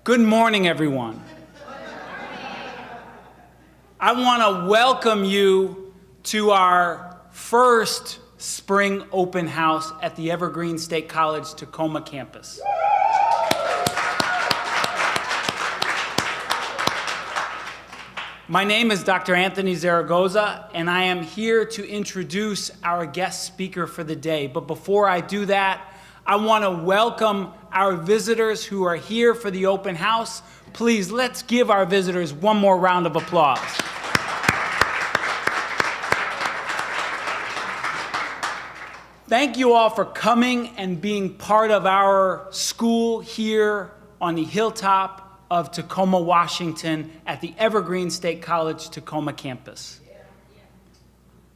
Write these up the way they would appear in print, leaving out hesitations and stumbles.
Good morning, everyone. I want to welcome you to our first spring open house at the Evergreen State College Tacoma campus. My name is Dr. Anthony Zaragoza, and I am here to introduce our guest speaker for the day. But before I do that, I want to welcome our visitors who are here for the open house. Please, let's give our visitors one more round of applause. Thank you all for coming and being part of our school here on the hilltop of Tacoma, Washington at the Evergreen State College Tacoma campus.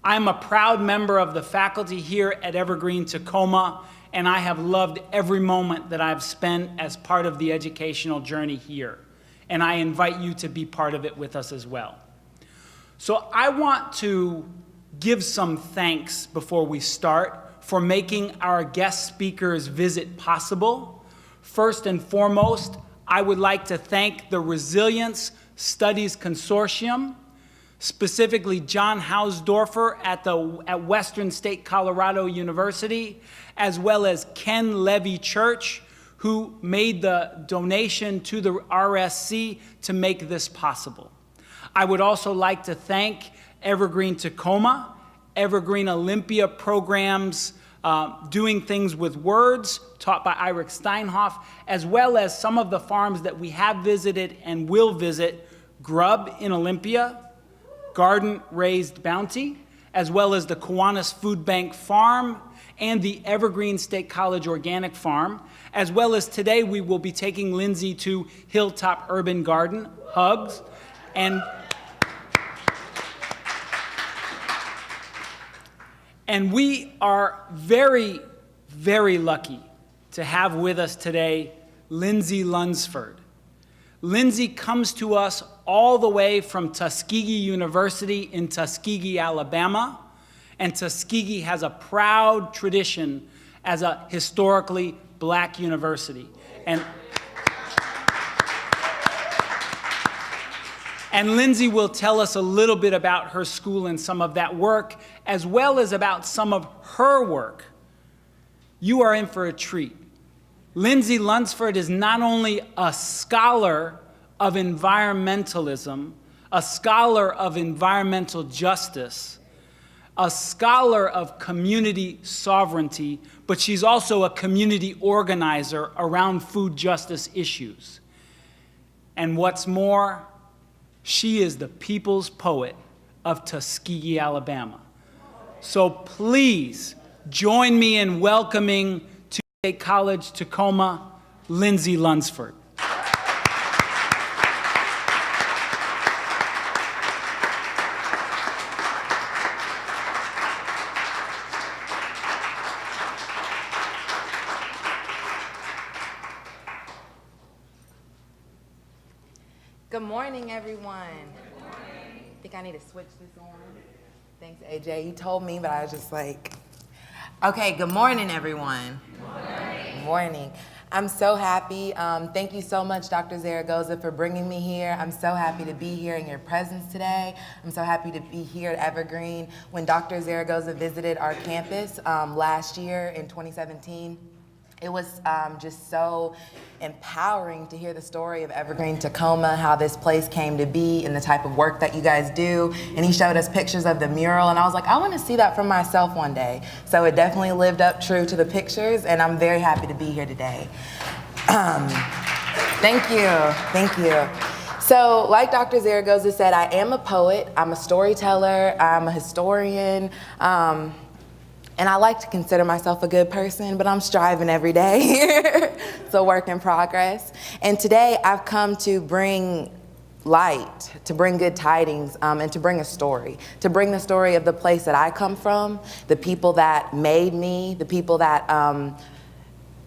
I'm a proud member of the faculty here at Evergreen Tacoma, and I have loved every moment that I've spent as part of the educational journey here. And I invite you to be part of it with us as well. So I want to give some thanks before we start for making our guest speaker's visit possible. First and foremost, I would like to thank the Resilience Studies Consortium, specifically John Hausdorfer at Western State Colorado University, as well as Ken Levy Church, who made the donation to the RSC to make this possible. I would also like to thank Evergreen Tacoma, Evergreen Olympia programs, Doing Things with Words, taught by Eirik Steinhoff, as well as some of the farms that we have visited and will visit, Grub in Olympia, Garden Raised Bounty, as well as the Kiwanis Food Bank Farm and the Evergreen State College Organic Farm, as well as today we will be taking Lindsey to Hilltop Urban Garden, Hugs, and we are very, very lucky to have with us today Lindsey Lunsford. Lindsey comes to us all the way from Tuskegee University in Tuskegee, Alabama, and Tuskegee has a proud tradition as a historically black university. And Lindsey will tell us a little bit about her school and some of that work, as well as about some of her work. You are in for a treat. Lindsey Lunsford is not only a scholar of environmentalism, a scholar of environmental justice, a scholar of community sovereignty, but she's also a community organizer around food justice issues. And what's more, she is the people's poet of Tuskegee, Alabama. So please join me in welcoming to State College Tacoma, Lindsey Lunsford. Good morning, everyone. Good morning. I think I need to switch this on. Thanks, AJ. You told me, but I was just like, okay, good morning, everyone. Good morning. Good morning. I'm so happy. Thank you so much, Dr. Zaragoza, for bringing me here. I'm so happy to be here in your presence today. I'm so happy to be here at Evergreen. When Dr. Zaragoza visited our campus last year in 2017, it was just so empowering to hear the story of Evergreen Tacoma, how this place came to be and the type of work that you guys do. And he showed us pictures of the mural, and I was like, I want to see that for myself one day. So it definitely lived up true to the pictures, and I'm very happy to be here today. Thank you. So like Dr. Zaragoza said, I am a poet, I'm a storyteller, I'm a historian, and I like to consider myself a good person, but I'm striving every day. It's a work in progress. And today I've come to bring light, to bring good tidings, and to bring a story. To bring the story of the place that I come from, the people that made me, the people that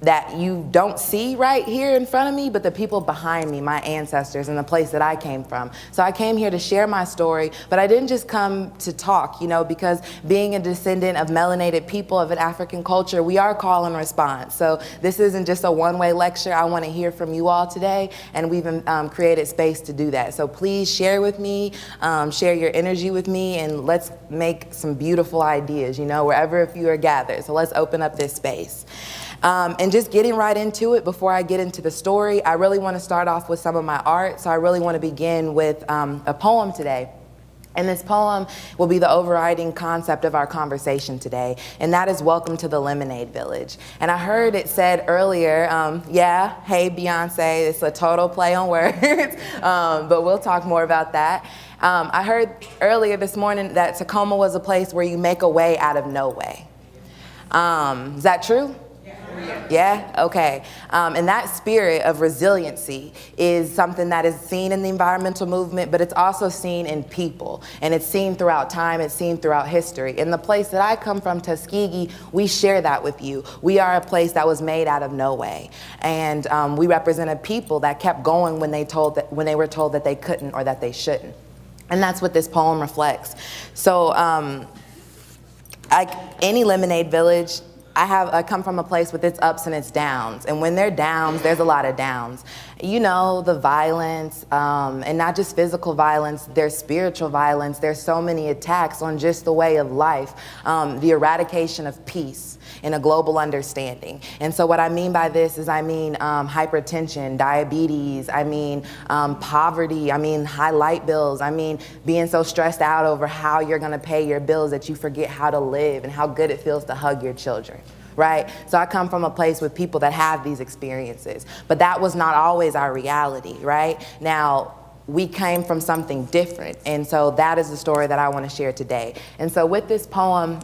that you don't see right here in front of me, but the people behind me, my ancestors and the place that I came from. So I came here to share my story, but I didn't just come to talk, because being a descendant of melanated people of an African culture, we are call and response. So this isn't just a one-way lecture. I want to hear from you all today, and we've created space to do that. So please share with me, share your energy with me, and let's make some beautiful ideas, wherever if you are gathered. So let's open up this space. And just getting right into it, before I get into the story, I really want to start off with some of my art. So I really want to begin with a poem today. And this poem will be the overriding concept of our conversation today, and that is Welcome to the Lemonade Village. And I heard it said earlier, hey Beyonce, it's a total play on words, but we'll talk more about that. I heard earlier this morning that Tacoma was a place where you make a way out of no way. Is that true? Yeah? Okay. And that spirit of resiliency is something that is seen in the environmental movement, but it's also seen in people. And it's seen throughout time, it's seen throughout history. In the place that I come from, Tuskegee, we share that with you. We are a place that was made out of no way. And we represented people that kept going when they were told that they couldn't or that they shouldn't. And that's what this poem reflects. So like any lemonade village, I come from a place with its ups and its downs. And when there are downs, there's a lot of downs. The violence, and not just physical violence, there's spiritual violence. There's so many attacks on just the way of life, the eradication of peace in a global understanding. And so what I mean by this is hypertension, diabetes, poverty, high light bills, being so stressed out over how you're gonna pay your bills that you forget how to live and how good it feels to hug your children. Right? So I come from a place with people that have these experiences, but that was not always our reality, right? Now, we came from something different, and so that is the story that I want to share today. And so with this poem,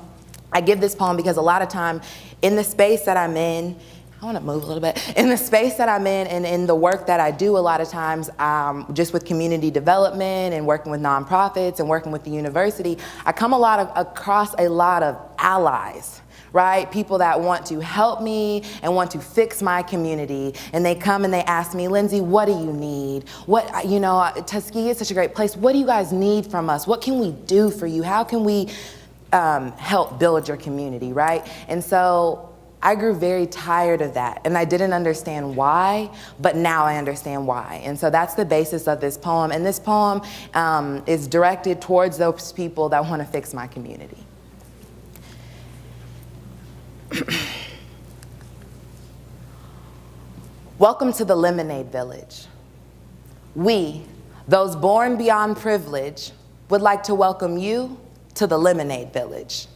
I give this poem because a lot of time in the space that I'm in, I want to move a little bit. In the space that I'm in and in the work that I do a lot of times, just with community development and working with nonprofits and working with the university, I come across a lot of allies. Right? People that want to help me and want to fix my community. And they come and they ask me, Lindsey, what do you need? Tuskegee is such a great place. What do you guys need from us? What can we do for you? How can we help build your community, right? And so I grew very tired of that. And I didn't understand why, but now I understand why. And so that's the basis of this poem. And this poem is directed towards those people that want to fix my community. Welcome to the Lemonade Village. We, those born beyond privilege, would like to welcome you to the Lemonade Village.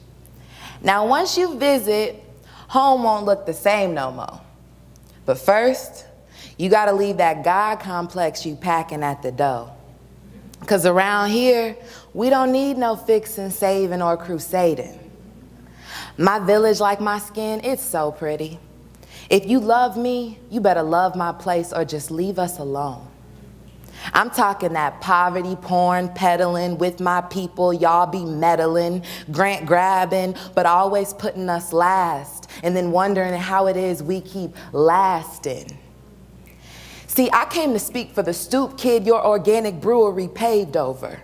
Now, once you visit, home won't look the same no more. But first, you gotta leave that God complex you packing at the door. 'Cause around here, we don't need no fixing, saving, or crusading. My village, like my skin, it's so pretty. If you love me, you better love my place or just leave us alone. I'm talking that poverty porn peddling with my people, y'all be meddling, grant grabbing, but always putting us last, and then wondering how it is we keep lasting. See, I came to speak for the stoop kid your organic brewery paved over.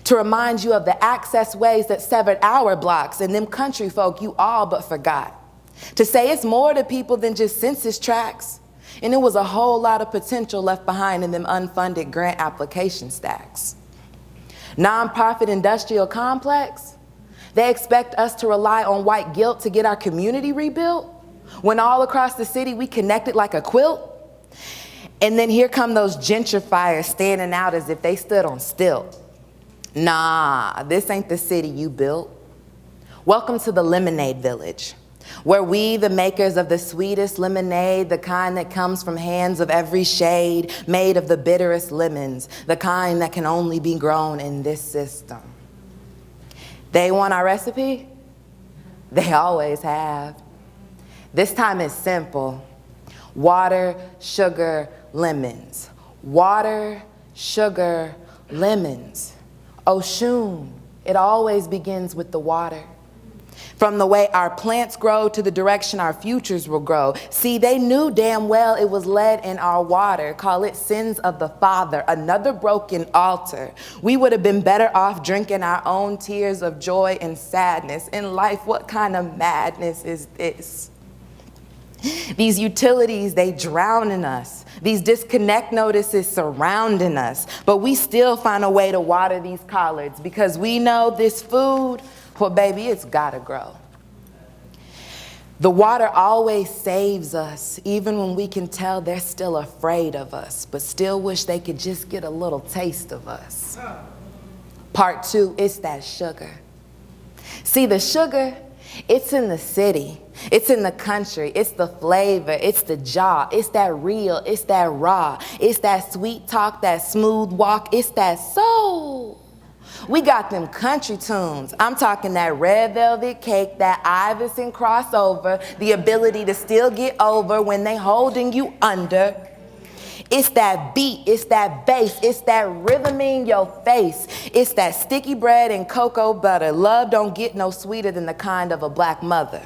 To remind you of the access ways that severed our blocks and them country folk you all but forgot. To say it's more to people than just census tracts. And it was a whole lot of potential left behind in them unfunded grant application stacks. Nonprofit industrial complex, they expect us to rely on white guilt to get our community rebuilt, when all across the city we connected like a quilt. And then here come those gentrifiers standing out as if they stood on stilts. Nah, this ain't the city you built. Welcome to the Lemonade Village, where we, the makers of the sweetest lemonade, the kind that comes from hands of every shade, made of the bitterest lemons, the kind that can only be grown in this system. They want our recipe? They always have. This time it's simple. Water, sugar, lemons. Water, sugar, lemons. Oshun, it always begins with the water. From the way our plants grow to the direction our futures will grow. See, they knew damn well it was lead in our water. Call it sins of the father, another broken altar. We would have been better off drinking our own tears of joy and sadness. In life, what kind of madness is this? These utilities, they drown in us. These disconnect notices surrounding us. But we still find a way to water these collards because we know this food, well, baby, it's gotta grow. The water always saves us, even when we can tell they're still afraid of us, but still wish they could just get a little taste of us. Part 2, it's that sugar. See, the sugar, it's in the city, it's in the country, it's the flavor, it's the jaw, it's that real, it's that raw, it's that sweet talk, that smooth walk, it's that soul. We got them country tunes. I'm talking that red velvet cake, that Iverson crossover, the ability to still get over when they holding you under. It's that beat, it's that bass, it's that rhythm in your face. It's that sticky bread and cocoa butter. Love don't get no sweeter than the kind of a black mother.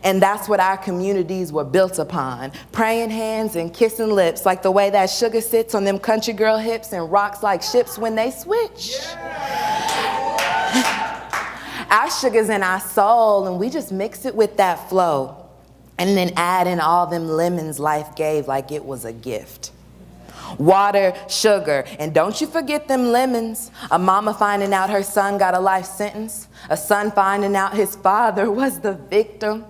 And that's what our communities were built upon. Praying hands and kissing lips, like the way that sugar sits on them country girl hips and rocks like ships when they switch. Our sugar's in our soul, and we just mix it with that flow. And then add in all them lemons life gave like it was a gift. Water, sugar, and don't you forget them lemons. A mama finding out her son got a life sentence. A son finding out his father was the victim.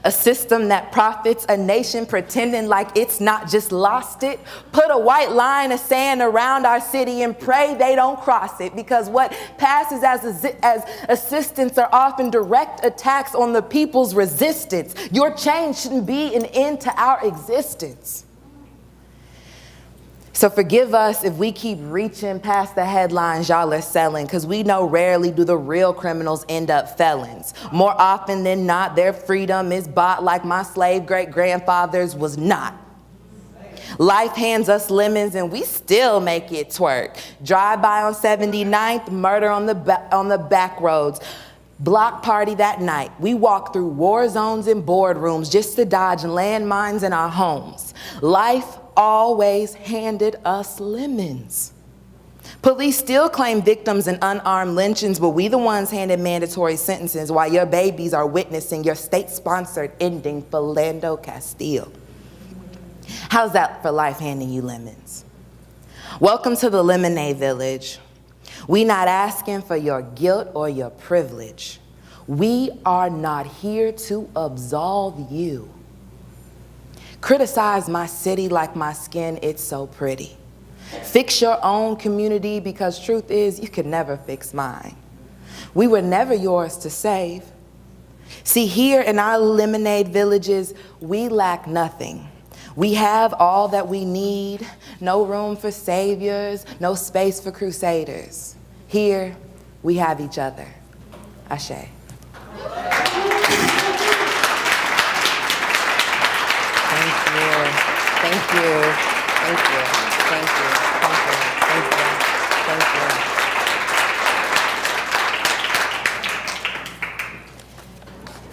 A system that profits a nation pretending like it's not just lost it. Put a white line of sand around our city and pray they don't cross it, because what passes as assistance are often direct attacks on the people's resistance. Your change shouldn't be an end to our existence. So forgive us if we keep reaching past the headlines y'all are selling, because we know rarely do the real criminals end up felons. More often than not, their freedom is bought like my slave great-grandfather's was not. Life hands us lemons and we still make it twerk. Drive-by on 79th, murder on the back roads. Block party that night. We walk through war zones and boardrooms just to dodge landmines in our homes. Life always handed us lemons. Police still claim victims in unarmed lynchings, but we the ones handed mandatory sentences while your babies are witnessing your state-sponsored ending for Lando Castile. How's that for life handing you lemons? Welcome to the Lemonade Village. We not asking for your guilt or your privilege. We are not here to absolve you. Criticize my city like my skin, it's so pretty. Fix your own community, because truth is you could never fix mine. We were never yours to save. See, here in our lemonade villages, we lack nothing. We have all that we need, no room for saviors, no space for crusaders. Here, we have each other. Ashe. Thank you. Thank you. Thank you. Thank you. Thank you. Thank you.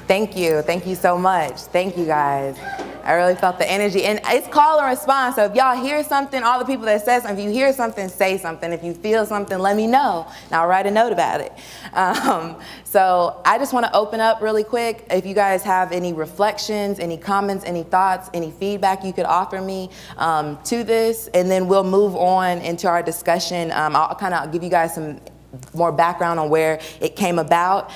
Thank you. Thank you so much. Thank you, guys. I really felt the energy. And it's call and response. So if y'all hear something, all the people that said something, if you hear something, say something. If you feel something, let me know. And I'll write a note about it. So I just want to open up really quick. If you guys have any reflections, any comments, any thoughts, any feedback you could offer me to this, and then we'll move on into our discussion. I'll kind of give you guys some more background on where it came about.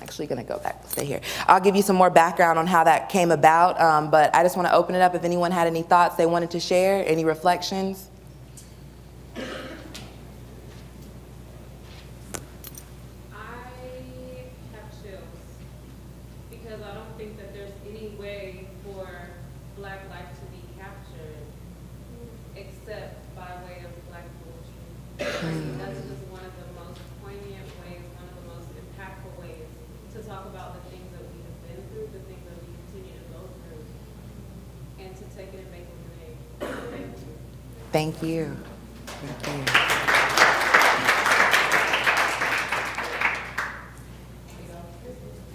Actually gonna go back, stay here. I'll give you some more background on how that came about, but I just want to open it up if anyone had any thoughts they wanted to share, any reflections. Thank you. Thank you.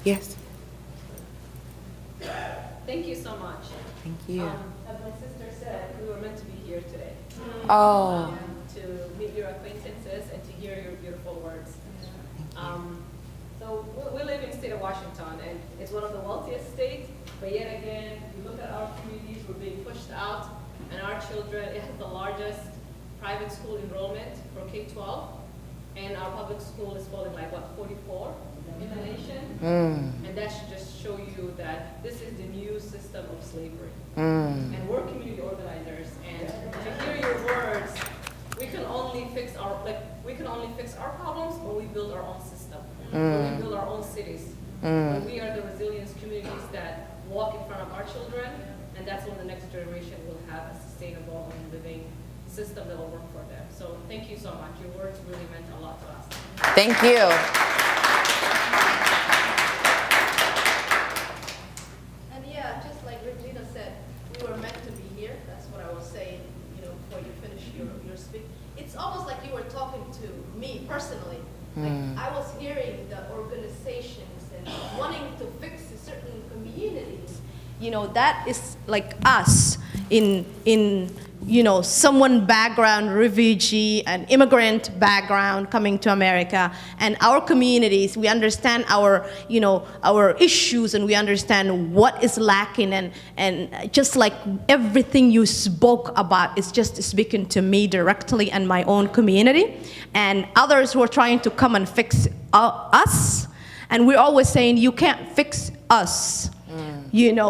Yes. Thank you so much. Thank you. As my sister said, we were meant to be here today. Oh. To meet your acquaintances and to hear your beautiful words. So we live in the state of Washington, and it's one of the wealthiest states, but yet again, you look at our communities, we're being pushed out, and our children, it has the largest private school enrollment for K-12, and our public school is falling like, what, 44 in the nation? And that should just show you that this is the new system of slavery. And we're community organizers, and to hear your words, we can only fix our problems when we build our own system, when we build our own cities, when we are the resilience communities that walk in front of our children, and that's when the next generation will have a sustainable and living system that will work for them. So thank you so much. Your words really meant a lot to us. Thank you. And yeah, just like Regina said, we were meant to be here. That's what I was saying, before you finish your speech. It's almost like you were talking to me personally. Like I was hearing the organizations and wanting to fix certain communities. That is like us in someone background, refugee and immigrant background coming to America, and our communities, we understand our issues, and we understand what is lacking, and just like everything you spoke about is just speaking to me directly and my own community, and others who are trying to come and fix us, and we're always saying, you can't fix us.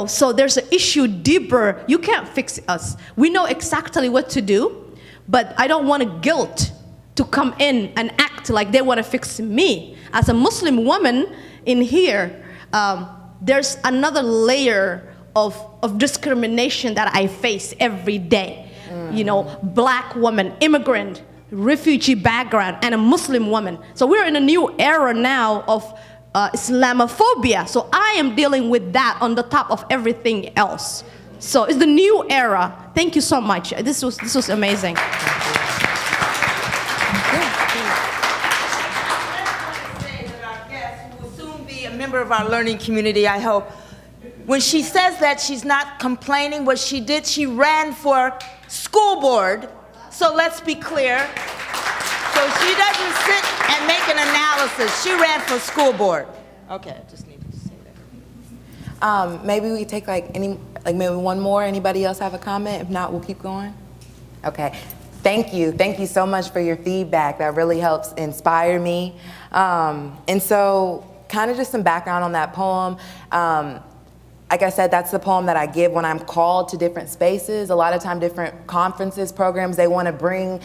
So there's an issue deeper. You can't fix us. We know exactly what to do, but I don't want guilt to come in and act like they want to fix me. As a Muslim woman in here, there's another layer of discrimination that I face every day. Black woman, immigrant, refugee background, and a Muslim woman. So we're in a new era now of Islamophobia. So I am dealing with that on the top of everything else. So it's the new era. Thank you so much. This was amazing. A member of our learning community, I hope. When she says that, she's not complaining. What she did, she ran for school board. So let's be clear. So she doesn't sit and make an analysis. She ran for school board. Okay, I just needed to say that. Maybe we take maybe one more. Anybody else have a comment? If not, we'll keep going. Okay. Thank you. Thank you so much for your feedback. That really helps inspire me. And so kind of just some background on that poem. Like I said, that's the poem that I give when I'm called to different spaces. A lot of time, different conferences, programs, they want to bring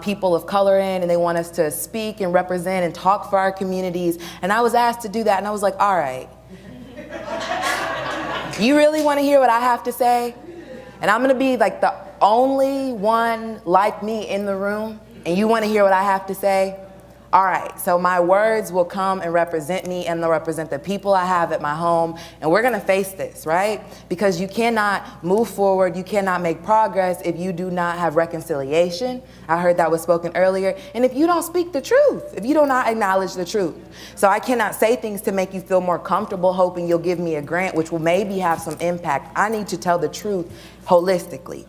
people of color in, and they want us to speak and represent and talk for our communities. And I was asked to do that, and I was like, all right. You really want to hear what I have to say? And I'm going to be like the only one like me in the room, and you want to hear what I have to say? All right, so my words will come and represent me, and they'll represent the people I have at my home, and we're gonna face this, right? Because you cannot move forward, you cannot make progress if you do not have reconciliation. I heard that was spoken earlier. And if you don't speak the truth, if you do not acknowledge the truth. So I cannot say things to make you feel more comfortable, hoping you'll give me a grant, which will maybe have some impact. I need to tell the truth holistically.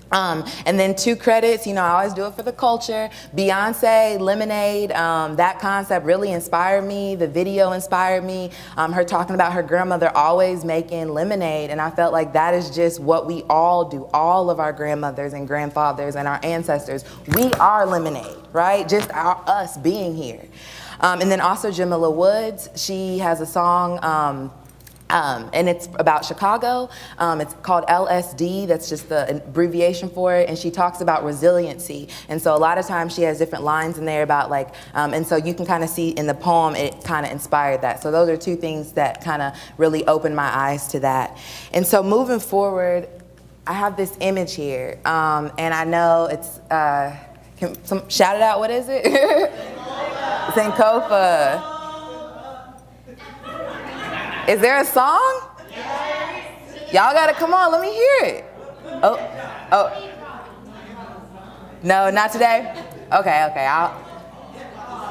And then 2 credits, I always do it for the culture. Beyonce, Lemonade, that concept really inspired me. The video inspired me. Her talking about her grandmother always making lemonade. And I felt like that is just what we all do. All of our grandmothers and grandfathers and our ancestors, we are lemonade, right? Just us being here. And then also Jamila Woods, she has a song, and it's about Chicago. It's called LSD. That's just the abbreviation for it. And she talks about resiliency. And so a lot of times she has different lines in there about and so you can kind of see in the poem, it kind of inspired that. So those are 2 things that kind of really opened my eyes to that. And so moving forward, I have this image here. And I know it's, shout it out, what is it? Sankofa. Is there a song? Yes. Y'all gotta come on, let me hear it. Oh. No, not today? Okay,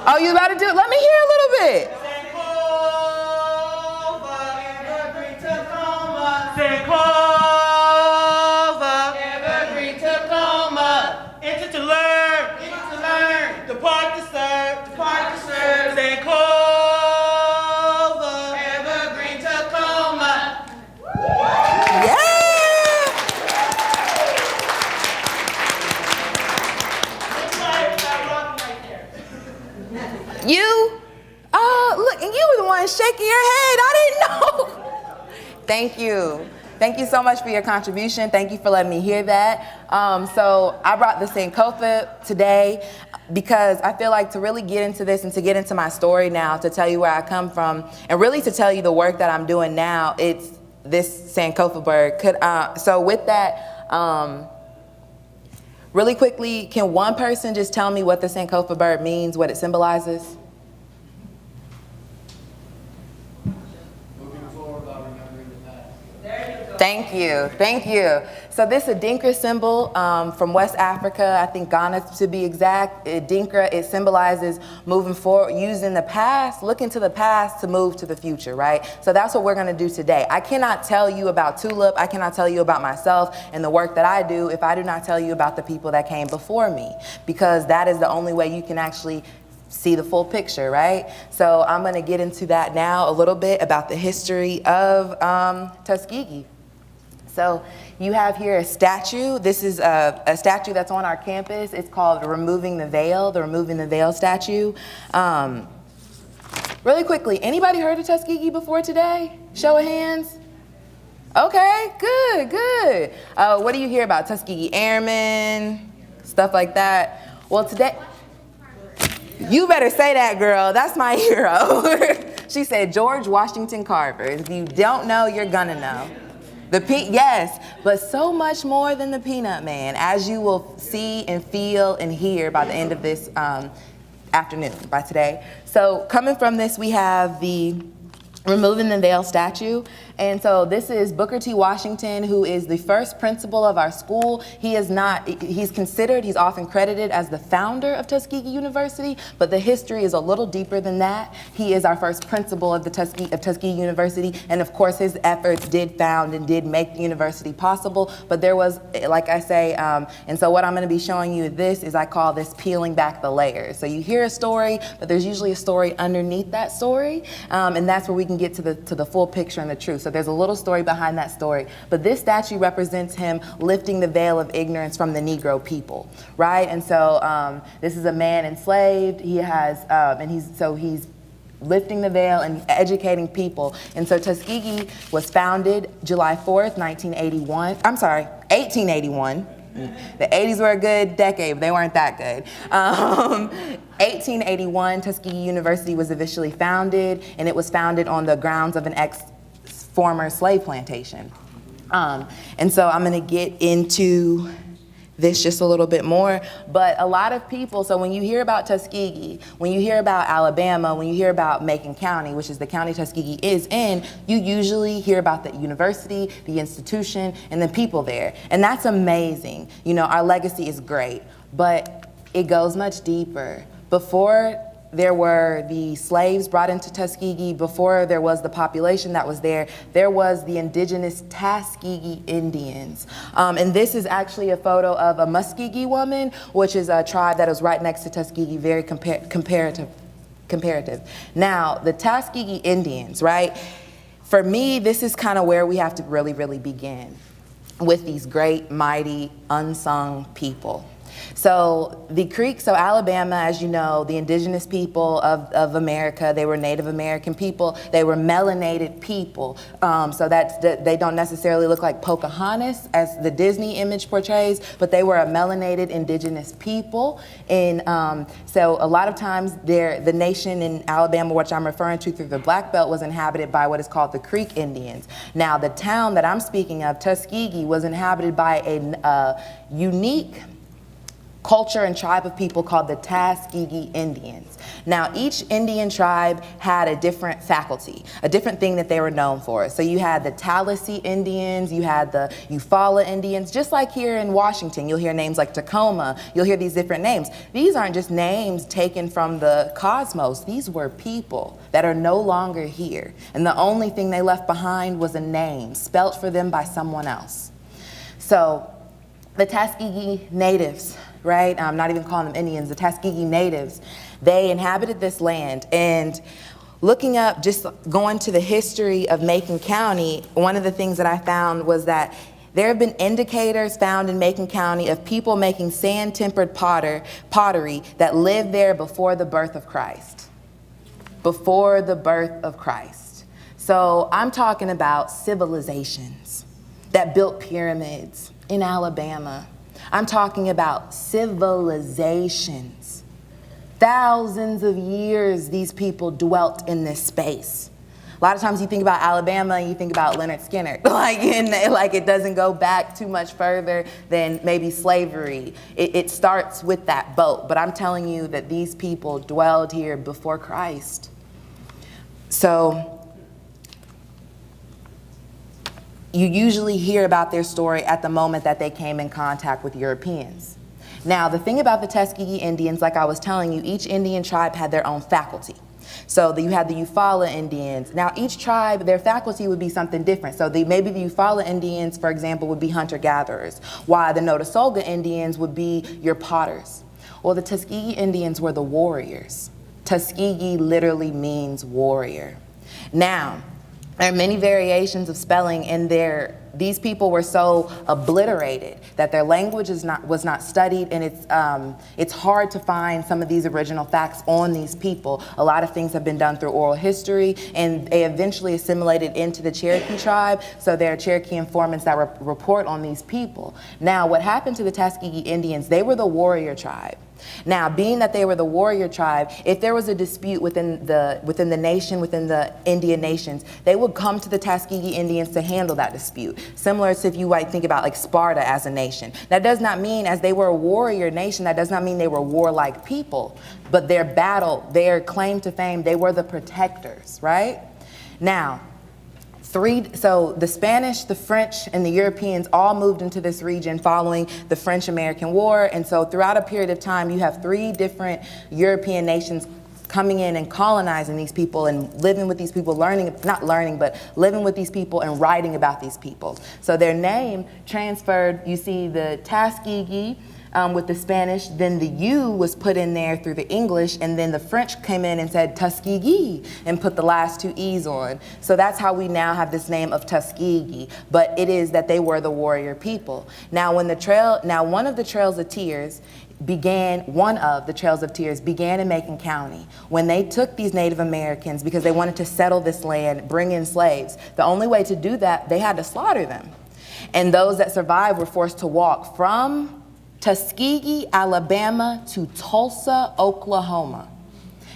Oh, you about to do it? Let me hear a little bit. Sankofa, Evergreen Tacoma, enter to learn, depart to serve, Sankofa, Evergreen Tacoma. Yeah. You? Oh, look, and you were the one shaking your head. I didn't know. Thank you. Thank you so much for your contribution. Thank you for letting me hear that. So I brought the Sankofa today because I feel like to really get into this and to get into my story now, to tell you where I come from, and really to tell you the work that I'm doing now, it's this Sankofa bird. So with that, really quickly, can one person just tell me what the Sankofa bird means, what it symbolizes? Thank you, thank you. So this Adinkra symbol from West Africa, I think Ghana to be exact. Adinkra, it symbolizes moving forward, using the past, looking to the past to move to the future, right? So that's what we're gonna do today. I cannot tell you about TULIP, I cannot tell you about myself and the work that I do if I do not tell you about the people that came before me, because that is the only way you can actually see the full picture, right? So I'm gonna get into that now a little bit about the history of Tuskegee. So you have here a statue. This is a statue that's on our campus. It's called the Removing the Veil statue. Really quickly, anybody heard of Tuskegee before today? Show of hands. Okay, good, good. What do you hear about Tuskegee Airmen, stuff like that? Well, today, you better say that, girl. That's my hero. She said George Washington Carver. If you don't know, you're gonna know. Yes, but so much more than the Peanut Man, as you will see and feel and hear by the end of this afternoon, by today. So coming from this, we have the Removing the Veil statue. And so this is Booker T. Washington, who is the first principal of our school. He's often credited as the founder of Tuskegee University, but the history is a little deeper than that. He is our first principal of Tuskegee University, and of course his efforts did found and did make the university possible, but there was, like I say, and so what I'm gonna be showing you I call this peeling back the layers. So you hear a story, but there's usually a story underneath that story, and that's where we can get to the full picture and the truth. So there's a little story behind that story. But this statue represents him lifting the veil of ignorance from the Negro people, right? And so this is a man enslaved. He has, he's lifting the veil and educating people. And so Tuskegee was founded July 4th, 1881. The 80s were a good decade, but they weren't that good. 1881, Tuskegee University was officially founded, and it was founded on the grounds of an former slave plantation. And so I'm gonna get into this just a little bit more, but a lot of people, so when you hear about Tuskegee, when you hear about Alabama, when you hear about Macon County, which is the county Tuskegee is in, you usually hear about the university, the institution, and the people there. And that's amazing. You know, our legacy is great, but it goes much deeper. Before there were the slaves brought into Tuskegee, before there was the population that was there was the indigenous Tuskegee Indians. And this is actually a photo of a Muskegee woman, which is a tribe that is right next to Tuskegee, very comparative. Now, the Tuskegee Indians, right? For me, this is kind of where we have to really, really begin with these great, mighty, unsung people. So the Creek, so Alabama, as you know, the indigenous people of America, they were Native American people. They were melanated people. So they don't necessarily look like Pocahontas as the Disney image portrays, but they were a melanated indigenous people. And so a lot of times the nation in Alabama, which I'm referring to through the Black Belt, was inhabited by what is called the Creek Indians. Now the town that I'm speaking of, Tuskegee, was inhabited by a unique culture and tribe of people called the Tuskegee Indians. Now, each Indian tribe had a different faculty, a different thing that they were known for. So you had the Tallahassee Indians, you had the Eufaula Indians, just like here in Washington, you'll hear names like Tacoma, you'll hear these different names. These aren't just names taken from the cosmos, these were people that are no longer here. And the only thing they left behind was a name, spelt for them by someone else. So the Tuskegee natives, right? I'm not even calling them Indians, the Tuskegee natives, they inhabited this land. And looking up, just going to the history of Macon County, one of the things that I found was that there have been indicators found in Macon County of people making sand-tempered pottery that lived there before the birth of Christ. Before the birth of Christ. So I'm talking about civilizations that built pyramids in Alabama. I'm talking about civilizations. Thousands of years these people dwelt in this space. A lot of times you think about Alabama and you think about Leonard Skinner. Like it doesn't go back too much further than maybe slavery. It starts with that boat. But I'm telling you that these people dwelled here before Christ. So you usually hear about their story at the moment that they came in contact with Europeans. Now, the thing about the Tuskegee Indians, like I was telling you, each Indian tribe had their own faculty. So you had the Eufaula Indians. Now, each tribe, their faculty would be something different. So maybe the Eufaula Indians, for example, would be hunter-gatherers, while the Notasulga Indians would be your potters. Well, the Tuskegee Indians were the warriors. Tuskegee literally means warrior. Now, there are many variations of spelling in there. These people were so obliterated that their language was not studied, and it's hard to find some of these original facts on these people. A lot of things have been done through oral history, and they eventually assimilated into the Cherokee tribe, so there are Cherokee informants that report on these people. Now, what happened to the Tuskegee Indians, they were the warrior tribe. Now, being that they were the warrior tribe, if there was a dispute within the nation, within the Indian nations, they would come to the Tuskegee Indians to handle that dispute. Similar to if you might think about like Sparta as a nation. That does not mean, as they were a warrior nation, that does not mean they were warlike people. But their battle, their claim to fame, they were the protectors, right? Now, so the Spanish, the French, and the Europeans all moved into this region following the French-American War. And so throughout a period of time, you have 3 different European nations coming in and colonizing these people and living with these people, living with these people and writing about these people. So their name transferred, you see the Tuskegee, with the Spanish, then the U was put in there through the English, and then the French came in and said Tuskegee and put the last 2 E's on. So that's how we now have this name of Tuskegee, but it is that they were the warrior people. Now one of the Trails of Tears began in Macon County when they took these Native Americans because they wanted to settle this land, bring in slaves. The only way to do that, they had to slaughter them. And those that survived were forced to walk from Tuskegee, Alabama to Tulsa, Oklahoma.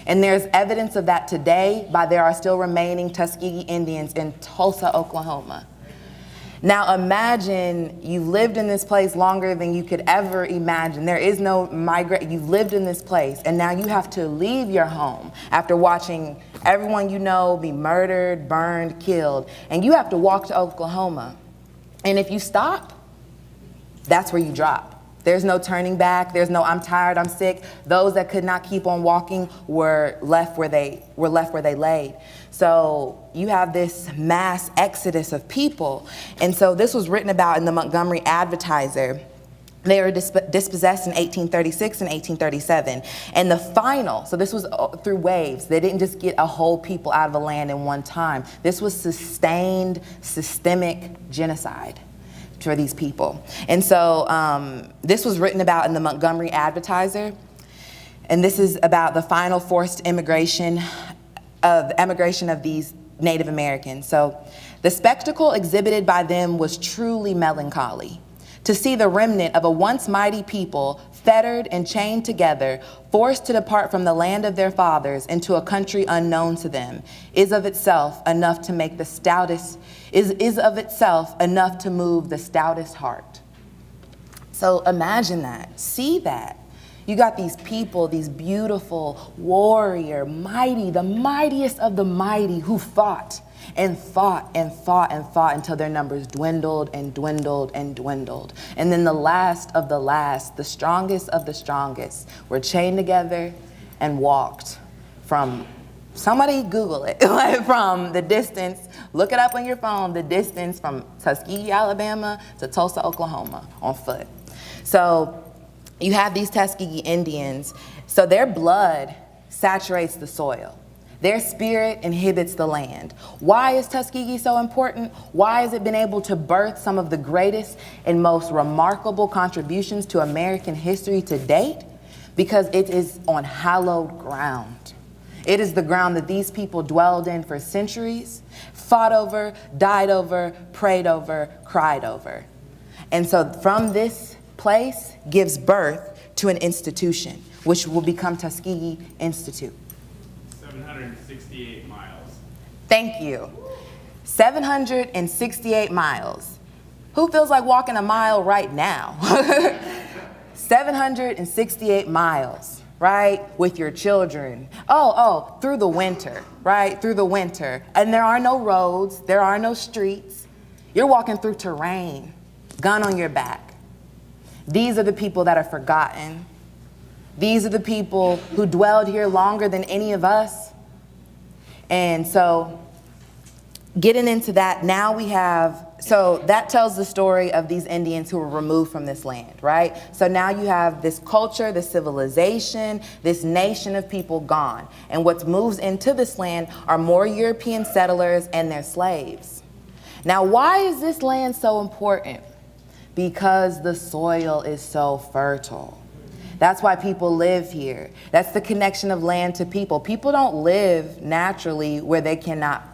And there's evidence of that today, there are still remaining Tuskegee Indians in Tulsa, Oklahoma. Now imagine you've lived in this place longer than you could ever imagine. There is no you've lived in this place, and now you have to leave your home after watching everyone you know be murdered, burned, killed, and you have to walk to Oklahoma. And if you stop, that's where you drop. There's no turning back. There's no I'm tired, I'm sick. Those that could not keep on walking were left where they laid. So you have this mass exodus of people. And so this was written about in the Montgomery Advertiser. They were dispossessed in 1836 and 1837. And the final, so this was through waves. They didn't just get a whole people out of the land in one time. This was sustained, systemic genocide for these people. And so this was written about in the Montgomery Advertiser. And this is about the final forced emigration of these Native Americans. So the spectacle exhibited by them was truly melancholy. To see the remnant of a once mighty people fettered and chained together, forced to depart from the land of their fathers into a country unknown to them, is of itself enough to make the stoutest, is of itself enough to move the stoutest heart. So imagine that, see that. You got these people, these beautiful warrior, mighty, the mightiest of the mighty, who fought and fought and fought and fought until their numbers dwindled and dwindled and dwindled. And then the last of the last, the strongest of the strongest, were chained together and walked from, somebody Google it, from the distance, look it up on your phone, the distance from Tuskegee, Alabama to Tulsa, Oklahoma on foot. So you have these Tuskegee Indians, so their blood saturates the soil. Their spirit inhibits the land. Why is Tuskegee so important? Why has it been able to birth some of the greatest and most remarkable contributions to American history to date? Because it is on hallowed ground. It is the ground that these people dwelled in for centuries, fought over, died over, prayed over, cried over. And so from this place gives birth to an institution, which will become Tuskegee Institute. 768 miles. Thank you. 768 miles. Who feels like walking a mile right now? 768 miles, right? With your children. Through the winter, right? Through the winter. And there are no roads, there are no streets. You're walking through terrain, gun on your back. These are the people that are forgotten. These are the people who dwelled here longer than any of us. And so getting into that, now we have, so that tells the story of these Indians who were removed from this land, right? So now you have this culture, this civilization, this nation of people gone. And what moves into this land are more European settlers and their slaves. Now, why is this land so important? Because the soil is so fertile. That's why people live here. That's the connection of land to people. People don't live naturally where they cannot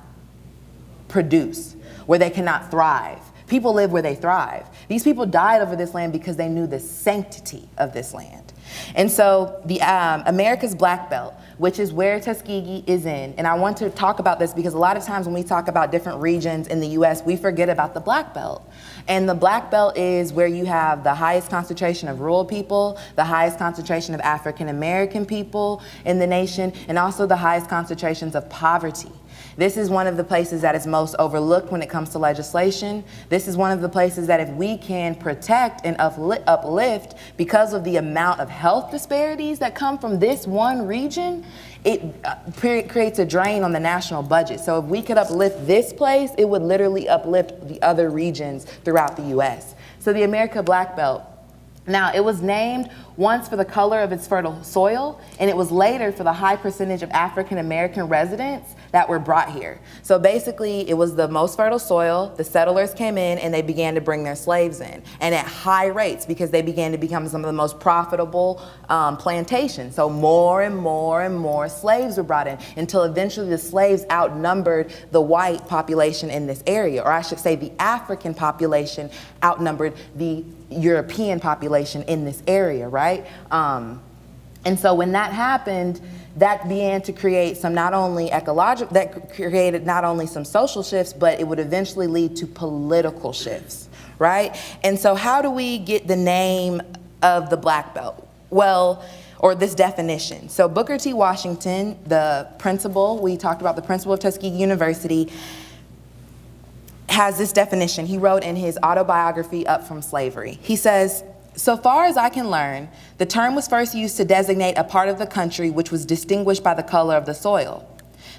produce, where they cannot thrive. People live where they thrive. These people died over this land because they knew the sanctity of this land. And so the America's Black Belt, which is where Tuskegee is in, and I want to talk about this because a lot of times when we talk about different regions in the US, we forget about the Black Belt. And the Black Belt is where you have the highest concentration of rural people, the highest concentration of African American people in the nation, and also the highest concentrations of poverty. This is one of the places that is most overlooked when it comes to legislation. This is one of the places that if we can protect and uplift because of the amount of health disparities that come from this one region, it creates a drain on the national budget. So if we could uplift this place, it would literally uplift the other regions throughout the US. So the America Black Belt. Now, it was named once for the color of its fertile soil, and it was later for the high percentage of African American residents that were brought here. So basically, it was the most fertile soil. The settlers came in and they began to bring their slaves in, and at high rates because they began to become some of the most profitable plantations. So more and more and more slaves were brought in until eventually the slaves outnumbered the white population in this area, or I should say the African population outnumbered the European population in this area, right? And so when that happened, that began to create some not only ecological, that created not only some social shifts, but it would eventually lead to political shifts, right? And so how do we get the name of the Black Belt? Well, or this definition. So Booker T. Washington, the principal, we talked about the principal of Tuskegee University, has this definition. He wrote in his autobiography, Up From Slavery. He says, "So far as I can learn, the term was first used to designate a part of the country which was distinguished by the color of the soil.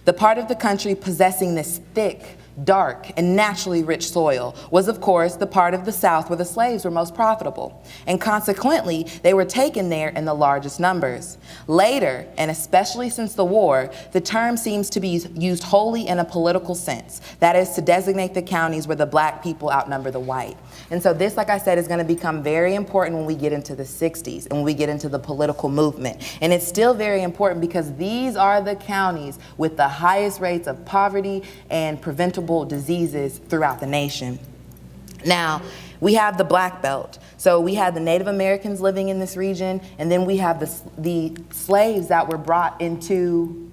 The part of the country possessing this thick, dark, and naturally rich soil was, of course, the part of the South where the slaves were most profitable, and consequently, they were taken there in the largest numbers. Later, and especially since the war, the term seems to be used wholly in a political sense, that is, to designate the counties where the black people outnumber the white." And so this, like I said, is going to become very important when we get into the 60s and when we get into the political movement. And it's still very important because these are the counties with the highest rates of poverty and preventable diseases throughout the nation. Now, we have the Black Belt. So we had the Native Americans living in this region, and then we have the slaves that were brought into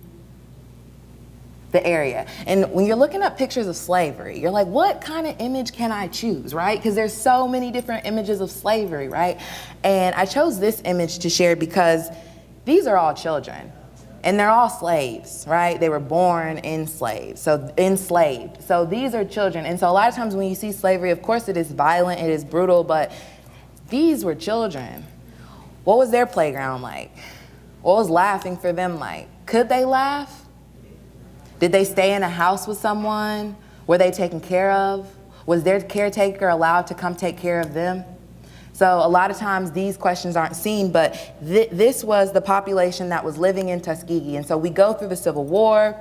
the area. And when you're looking up pictures of slavery, you're like, what kind of image can I choose, right? Because there's so many different images of slavery, right? And I chose this image to share because these are all children. And they're all slaves, right? They were born enslaved. So these are children. And so a lot of times when you see slavery, of course it is violent, it is brutal, but these were children. What was their playground like? What was laughing for them like? Could they laugh? Did they stay in a house with someone? Were they taken care of? Was their caretaker allowed to come take care of them? So a lot of times these questions aren't seen, but this was the population that was living in Tuskegee. And so we go through the Civil War,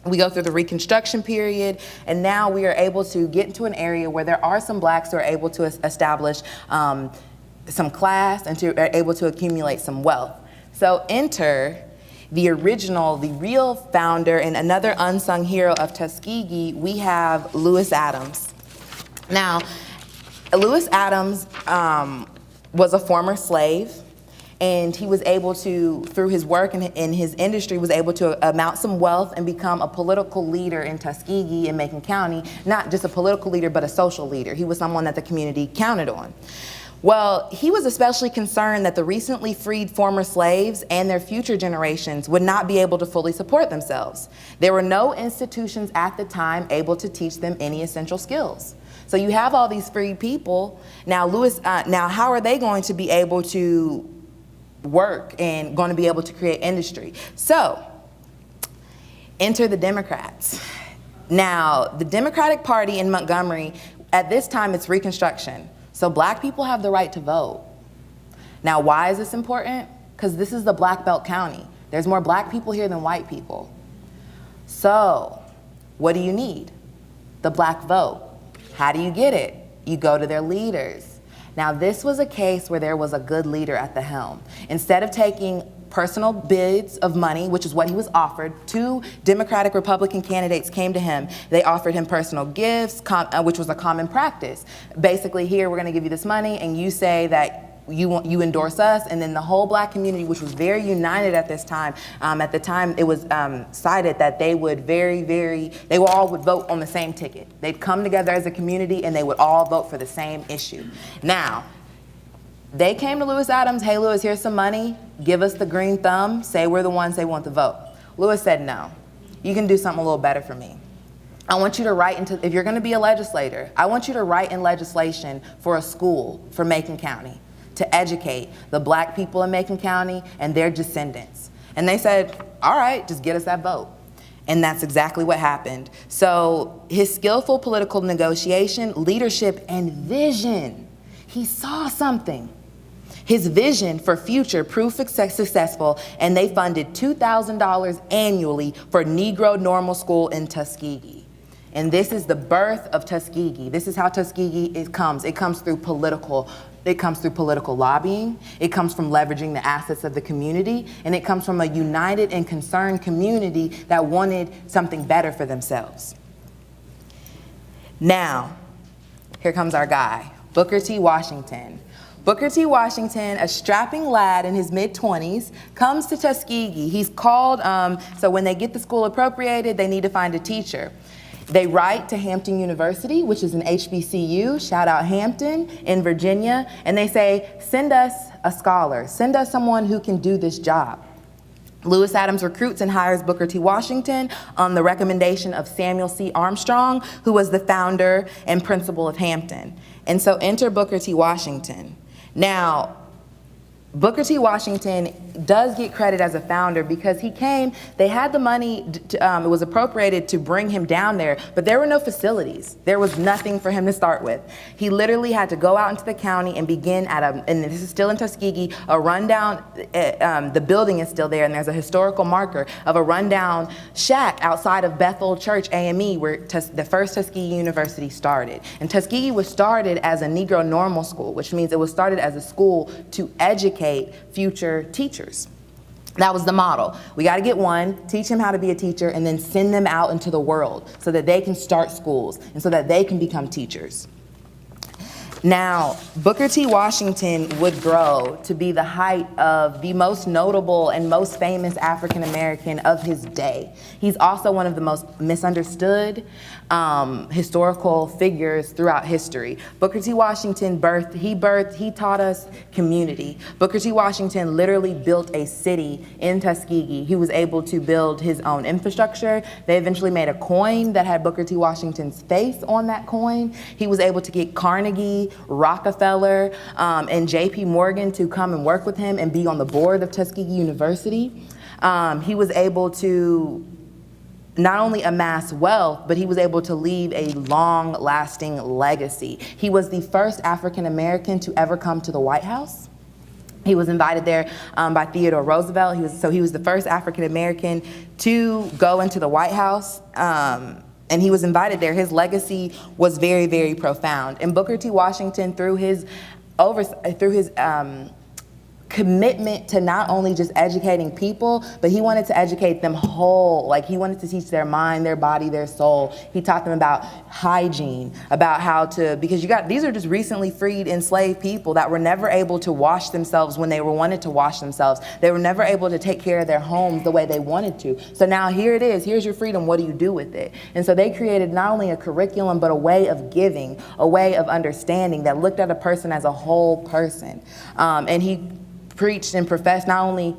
we go through the Reconstruction period, and now we are able to get into an area where there are some blacks who are able to establish some class and are able to accumulate some wealth. So enter the real founder and another unsung hero of Tuskegee. We have Lewis Adams. Now, Lewis Adams was a former slave, and he was able to, through his work in his industry, was able to amount some wealth and become a political leader in Tuskegee and Macon County. Not just a political leader, but a social leader. He was someone that the community counted on. Well, he was especially concerned that the recently freed former slaves and their future generations would not be able to fully support themselves. There were no institutions at the time able to teach them any essential skills. So you have all these freed people. Now, now how are they going to be able to work and going to be able to create industry? So, enter the Democrats. Now, the Democratic Party in Montgomery, at this time it's Reconstruction. So black people have the right to vote. Now, why is this important? Because this is the Black Belt County. There's more black people here than white people. So, what do you need? The black vote. How do you get it? You go to their leaders. Now, this was a case where there was a good leader at the helm. Instead of taking personal bids of money, which is what he was offered, 2 Democratic Republican candidates came to him. They offered him personal gifts, which was a common practice. Basically, here, we're going to give you this money, and you say that you endorse us, and then the whole black community, which was very united at this time. At the time, it was cited that they would they all would vote on the same ticket. They'd come together as a community, and they would all vote for the same issue. Now, they came to Lewis Adams, hey Lewis, here's some money, give us the green thumb, say we're the ones they want to vote. Lewis said, no, you can do something a little better for me. I want you to write if you're gonna be a legislator, I want you to write in legislation for a school for Macon County to educate the black people in Macon County and their descendants. And they said, all right, just get us that vote. And that's exactly what happened. So his skillful political negotiation, leadership, and vision, he saw something. His vision for future proved successful, and they funded $2,000 annually for Negro Normal School in Tuskegee. And this is the birth of Tuskegee. This is how Tuskegee comes. It comes through political lobbying. It comes from leveraging the assets of the community, and it comes from a united and concerned community that wanted something better for themselves. Now, here comes our guy, Booker T. Washington. Booker T. Washington, a strapping lad in his mid-20s, comes to Tuskegee. He's called, so when they get the school appropriated, they need to find a teacher. They write to Hampton University, which is an HBCU, shout out Hampton, in Virginia, and they say, send us a scholar, send us someone who can do this job. Lewis Adams recruits and hires Booker T. Washington on the recommendation of Samuel C. Armstrong, who was the founder and principal of Hampton. And so enter Booker T. Washington. Now, Booker T. Washington does get credit as a founder because he came, they had the money, it was appropriated to bring him down there, but there were no facilities. There was nothing for him to start with. He literally had to go out into the county and begin and this is still in Tuskegee, a rundown, the building is still there, and there's a historical marker of a rundown shack outside of Bethel Church AME where the first Tuskegee University started. And Tuskegee was started as a Negro Normal School, which means it was started as a school to educate future teachers. That was the model. We got to get one, teach them how to be a teacher, and then send them out into the world so that they can start schools and so that they can become teachers. Now, Booker T. Washington would grow to be the height of the most notable and most famous African American of his day. He's also one of the most misunderstood historical figures throughout history. Booker T. Washington he taught us community. Booker T. Washington literally built a city in Tuskegee. He was able to build his own infrastructure. They eventually made a coin that had Booker T. Washington's face on that coin. He was able to get Carnegie, Rockefeller, and J.P. Morgan to come and work with him and be on the board of Tuskegee University. He was able to not only amass wealth, but he was able to leave a long-lasting legacy. He was the first African American to ever come to the White House. He was invited there by Theodore Roosevelt. He was the first African American to go into the White House. And he was invited there. His legacy was very, very profound. And Booker T. Washington, through his commitment to not only just educating people, but he wanted to educate them whole. Like, he wanted to teach their mind, their body, their soul. He taught them about hygiene, about how to, because these are just recently freed enslaved people that were never able to wash themselves when they wanted to wash themselves. They were never able to take care of their homes the way they wanted to. So now here it is, here's your freedom, what do you do with it? And so they created not only a curriculum, but a way of giving, a way of understanding that looked at a person as a whole person. And he preached and professed not only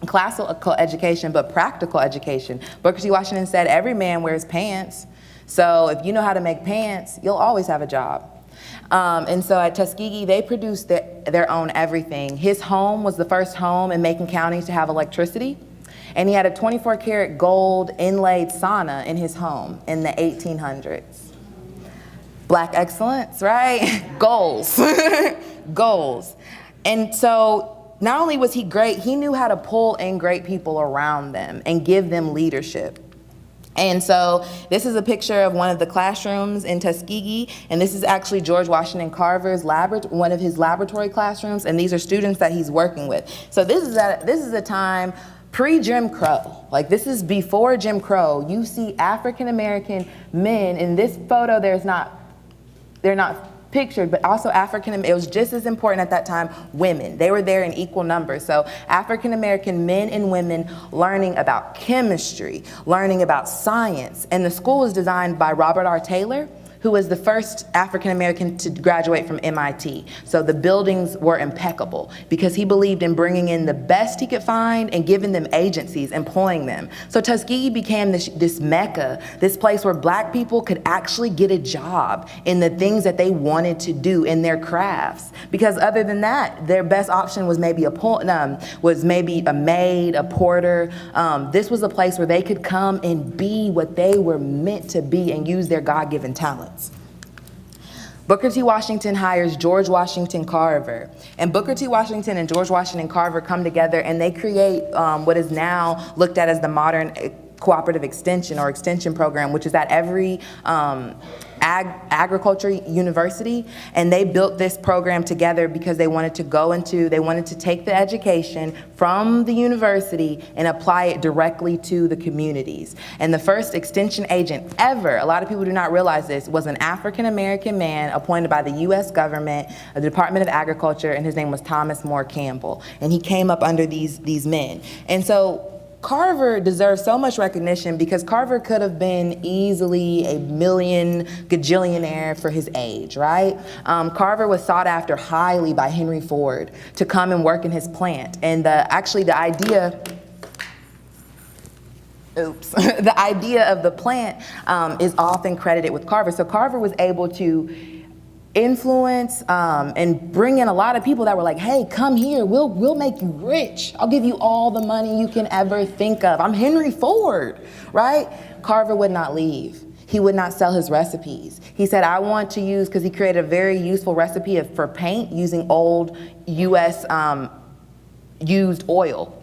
classical education, but practical education. Booker T. Washington said, every man wears pants. So if you know how to make pants, you'll always have a job. And so at Tuskegee, they produced their own everything. His home was the first home in Macon County to have electricity. And he had a 24-karat gold inlaid sauna in his home in the 1800s. Black excellence, right? Goals. Goals. And so not only was he great, he knew how to pull in great people around them and give them leadership. And so this is a picture of one of the classrooms in Tuskegee, and this is actually George Washington Carver's one of his laboratory classrooms, and these are students that he's working with. So this is a time pre-Jim Crow. Like, this is before Jim Crow. You see African American men in this photo. They're not pictured, but also it was just as important at that time, women. They were there in equal numbers. So African American men and women learning about chemistry, learning about science. And the school was designed by Robert R. Taylor, who was the first African American to graduate from MIT. So the buildings were impeccable because he believed in bringing in the best he could find and giving them agencies, employing them. So Tuskegee became this mecca, this place where black people could actually get a job in the things that they wanted to do in their crafts. Because other than that, their best option was maybe a maid, a porter. This was a place where they could come and be what they were meant to be and use their God-given talents. Booker T. Washington hires George Washington Carver. And Booker T. Washington and George Washington Carver come together and they create what is now looked at as the modern cooperative extension or extension program, which is at every agriculture university. And they built this program together because they wanted to take the education from the university and apply it directly to the communities. And the first extension agent ever, a lot of people do not realize this, was an African American man appointed by the US government, the Department of Agriculture, and his name was Thomas Moore Campbell. And he came up under these men. And so Carver deserves so much recognition because Carver could have been easily a gajillionaire for his age, right? Carver was sought after highly by Henry Ford to come and work in his plant. And the idea of the plant is often credited with Carver. So Carver was able to influence and bring in a lot of people that were like, hey, come here, we'll make you rich. I'll give you all the money you can ever think of. I'm Henry Ford, right? Carver would not leave. He would not sell his recipes. He said, I want to use, because he created a very useful recipe for paint using old US used oil.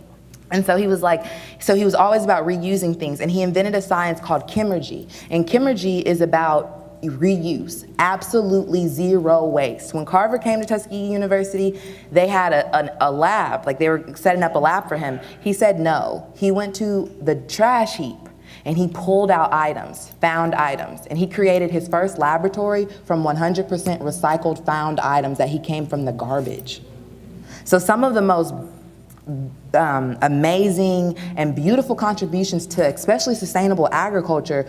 And so he was always about reusing things. And he invented a science called chemurgy. And chemurgy is about reuse, absolutely zero waste. When Carver came to Tuskegee University, they had a lab, like they were setting up a lab for him. He said no. He went to the trash heap and he pulled out items, found items, and he created his first laboratory from 100% recycled found items that he came from the garbage. So some of the most amazing and beautiful contributions to especially sustainable agriculture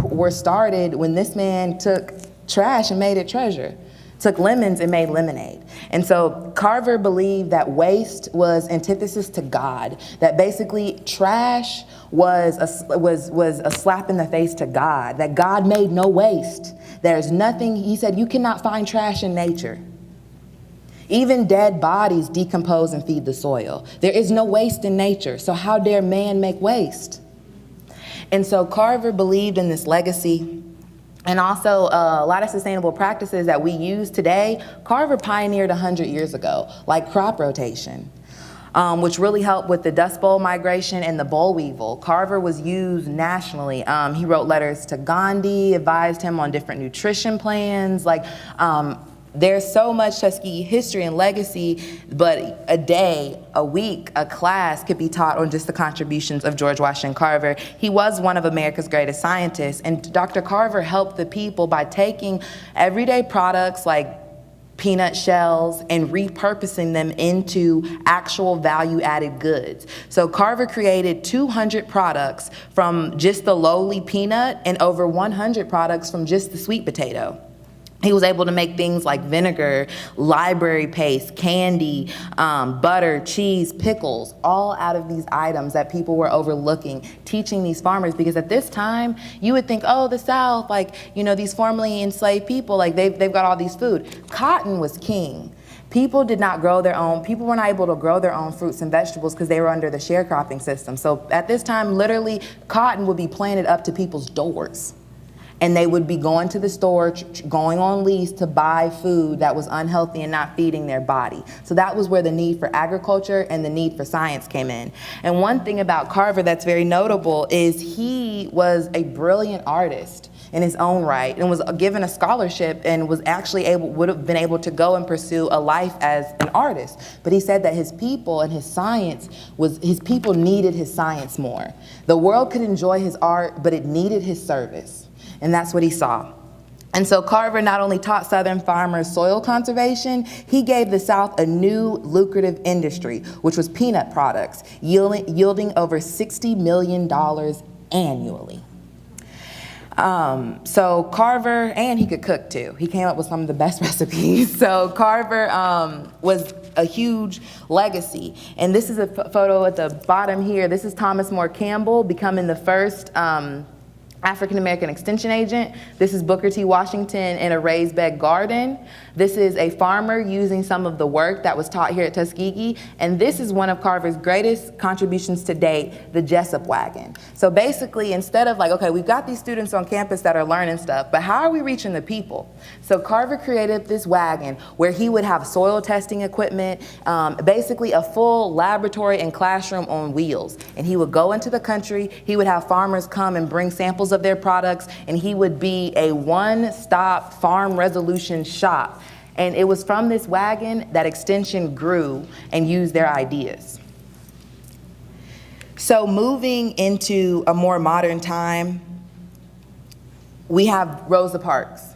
were started when this man took trash and made it treasure, took lemons and made lemonade. And so Carver believed that waste was antithesis to God, that basically trash was a slap in the face to God, that God made no waste. There's nothing, he said, you cannot find trash in nature. Even dead bodies decompose and feed the soil. There is no waste in nature, so how dare man make waste? And so Carver believed in this legacy, and also a lot of sustainable practices that we use today, Carver pioneered 100 years ago, like crop rotation, which really helped with the Dust Bowl migration and the boll weevil. Carver was used nationally. He wrote letters to Gandhi, advised him on different nutrition plans, there's so much Tuskegee history and legacy, but a day, a week, a class could be taught on just the contributions of George Washington Carver. He was one of America's greatest scientists, and Dr. Carver helped the people by taking everyday products like peanut shells and repurposing them into actual value-added goods. So Carver created 200 products from just the lowly peanut and over 100 products from just the sweet potato. He was able to make things like vinegar, library paste, candy, butter, cheese, pickles, all out of these items that people were overlooking, teaching these farmers, because at this time, you would think, oh, the South, these formerly enslaved people, they've got all these food. Cotton was king. People did not grow their own, people were not able to grow their own fruits and vegetables because they were under the sharecropping system. So at this time, literally, cotton would be planted up to people's doors. And they would be going to the store, going on lease to buy food that was unhealthy and not feeding their body. So that was where the need for agriculture and the need for science came in. And one thing about Carver that's very notable is he was a brilliant artist in his own right and was given a scholarship and was actually would have been able to go and pursue a life as an artist. But he said that his people and his people needed his science more. The world could enjoy his art, but it needed his service. And that's what he saw. And so Carver not only taught Southern farmers soil conservation, he gave the South a new lucrative industry, which was peanut products, yielding over $60 million annually. So Carver, and he could cook too. He came up with some of the best recipes. So Carver was a huge legacy. And this is a photo at the bottom here. This is Thomas Moore Campbell becoming the first African-American extension agent. This is Booker T. Washington in a raised bed garden. This is a farmer using some of the work that was taught here at Tuskegee. And this is one of Carver's greatest contributions to date, the Jessup wagon. So basically, instead of okay, we've got these students on campus that are learning stuff, but how are we reaching the people? So Carver created this wagon where he would have soil testing equipment, basically a full laboratory and classroom on wheels. And he would go into the country, he would have farmers come and bring samples of their products, and he would be a one-stop farm resolution shop. And it was from this wagon that Extension grew and used their ideas. So moving into a more modern time, we have Rosa Parks.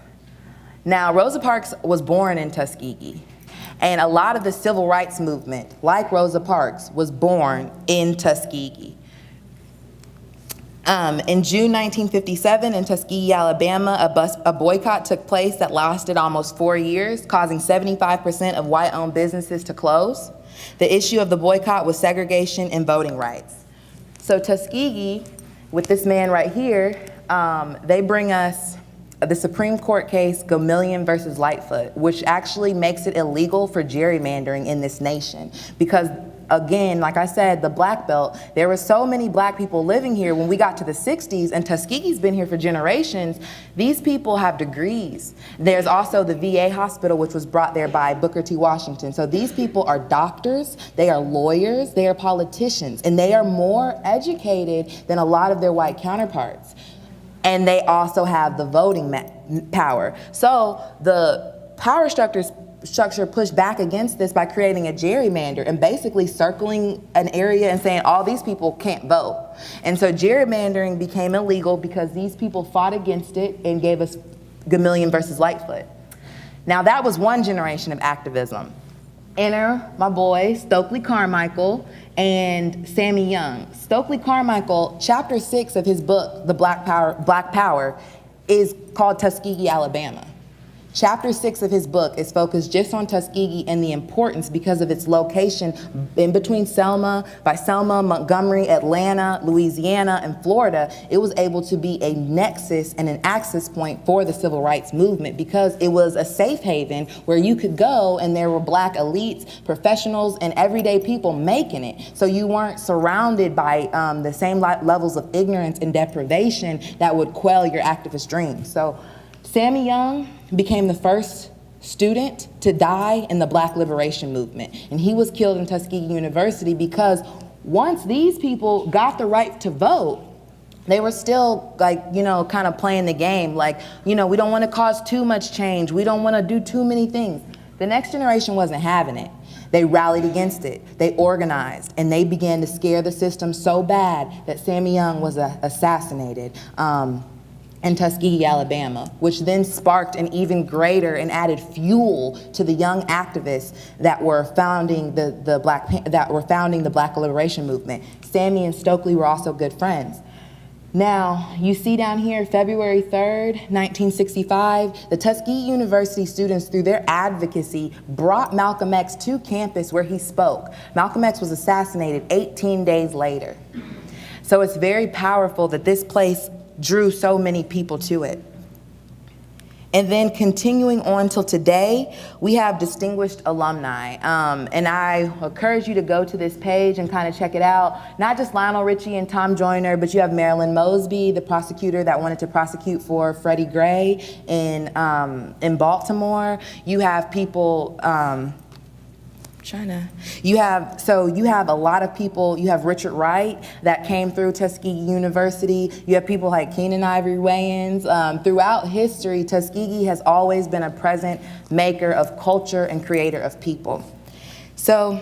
Now, Rosa Parks was born in Tuskegee, and a lot of the civil rights movement, like Rosa Parks, was born in Tuskegee. In June 1957 in Tuskegee, Alabama, a boycott took place that lasted almost 4 years, causing 75% of white-owned businesses to close. The issue of the boycott was segregation and voting rights. So Tuskegee, with this man right here, they bring us the Supreme Court case Gamillion versus Lightfoot, which actually makes it illegal for gerrymandering in this nation. Because again, like I said, the Black Belt, there were so many black people living here when we got to the 60s, and Tuskegee's been here for generations. These people have degrees. There's also the VA hospital, which was brought there by Booker T. Washington. So these people are doctors, they are lawyers, they are politicians, and they are more educated than a lot of their white counterparts. And they also have the voting power. So the power structures structure pushed back against this by creating a gerrymander and basically circling an area and saying all these people can't vote. And so gerrymandering became illegal because these people fought against it and gave us Gamillion versus Lightfoot. Now that was one generation of activism. Enter my boy, Stokely Carmichael and Sammy Young. Stokely Carmichael, chapter 6 of his book, The Black Power, is called Tuskegee, Alabama. Chapter 6 of his book is focused just on Tuskegee and the importance because of its location in between Selma, Montgomery, Atlanta, Louisiana, and Florida. It was able to be a nexus and an access point for the civil rights movement because it was a safe haven where you could go and there were black elites, professionals, and everyday people making it. So you weren't surrounded by the same levels of ignorance and deprivation that would quell your activist dreams. So Sammy Young became the first student to die in the Black Liberation Movement. And he was killed in Tuskegee University because once these people got the right to vote, they were still like, you know, kind of playing the game. Like, you know, we don't want to cause too much change. We don't want to do too many things. The next generation wasn't having it. They rallied against it. They organized, and they began to scare the system so bad that Sammy Young was assassinated. In Tuskegee, Alabama, which then sparked an even greater and added fuel to the young activists that were founding the Black Liberation Movement. Sammy and Stokely were also good friends. Now, you see down here, February 3rd, 1965, the Tuskegee University students, through their advocacy, brought Malcolm X to campus where he spoke. Malcolm X was assassinated 18 days later. So it's very powerful that this place drew so many people to it. And then continuing on till today, we have distinguished alumni. And I encourage you to go to this page and kind of check it out. Not just Lionel Richie and Tom Joyner, but you have Marilyn Mosby, the prosecutor that wanted to prosecute for Freddie Gray in Baltimore. You have people, you have a lot of people. You have Richard Wright that came through Tuskegee University. You have people like Keenan Ivory Wayans. Throughout history, Tuskegee has always been a present maker of culture and creator of people. So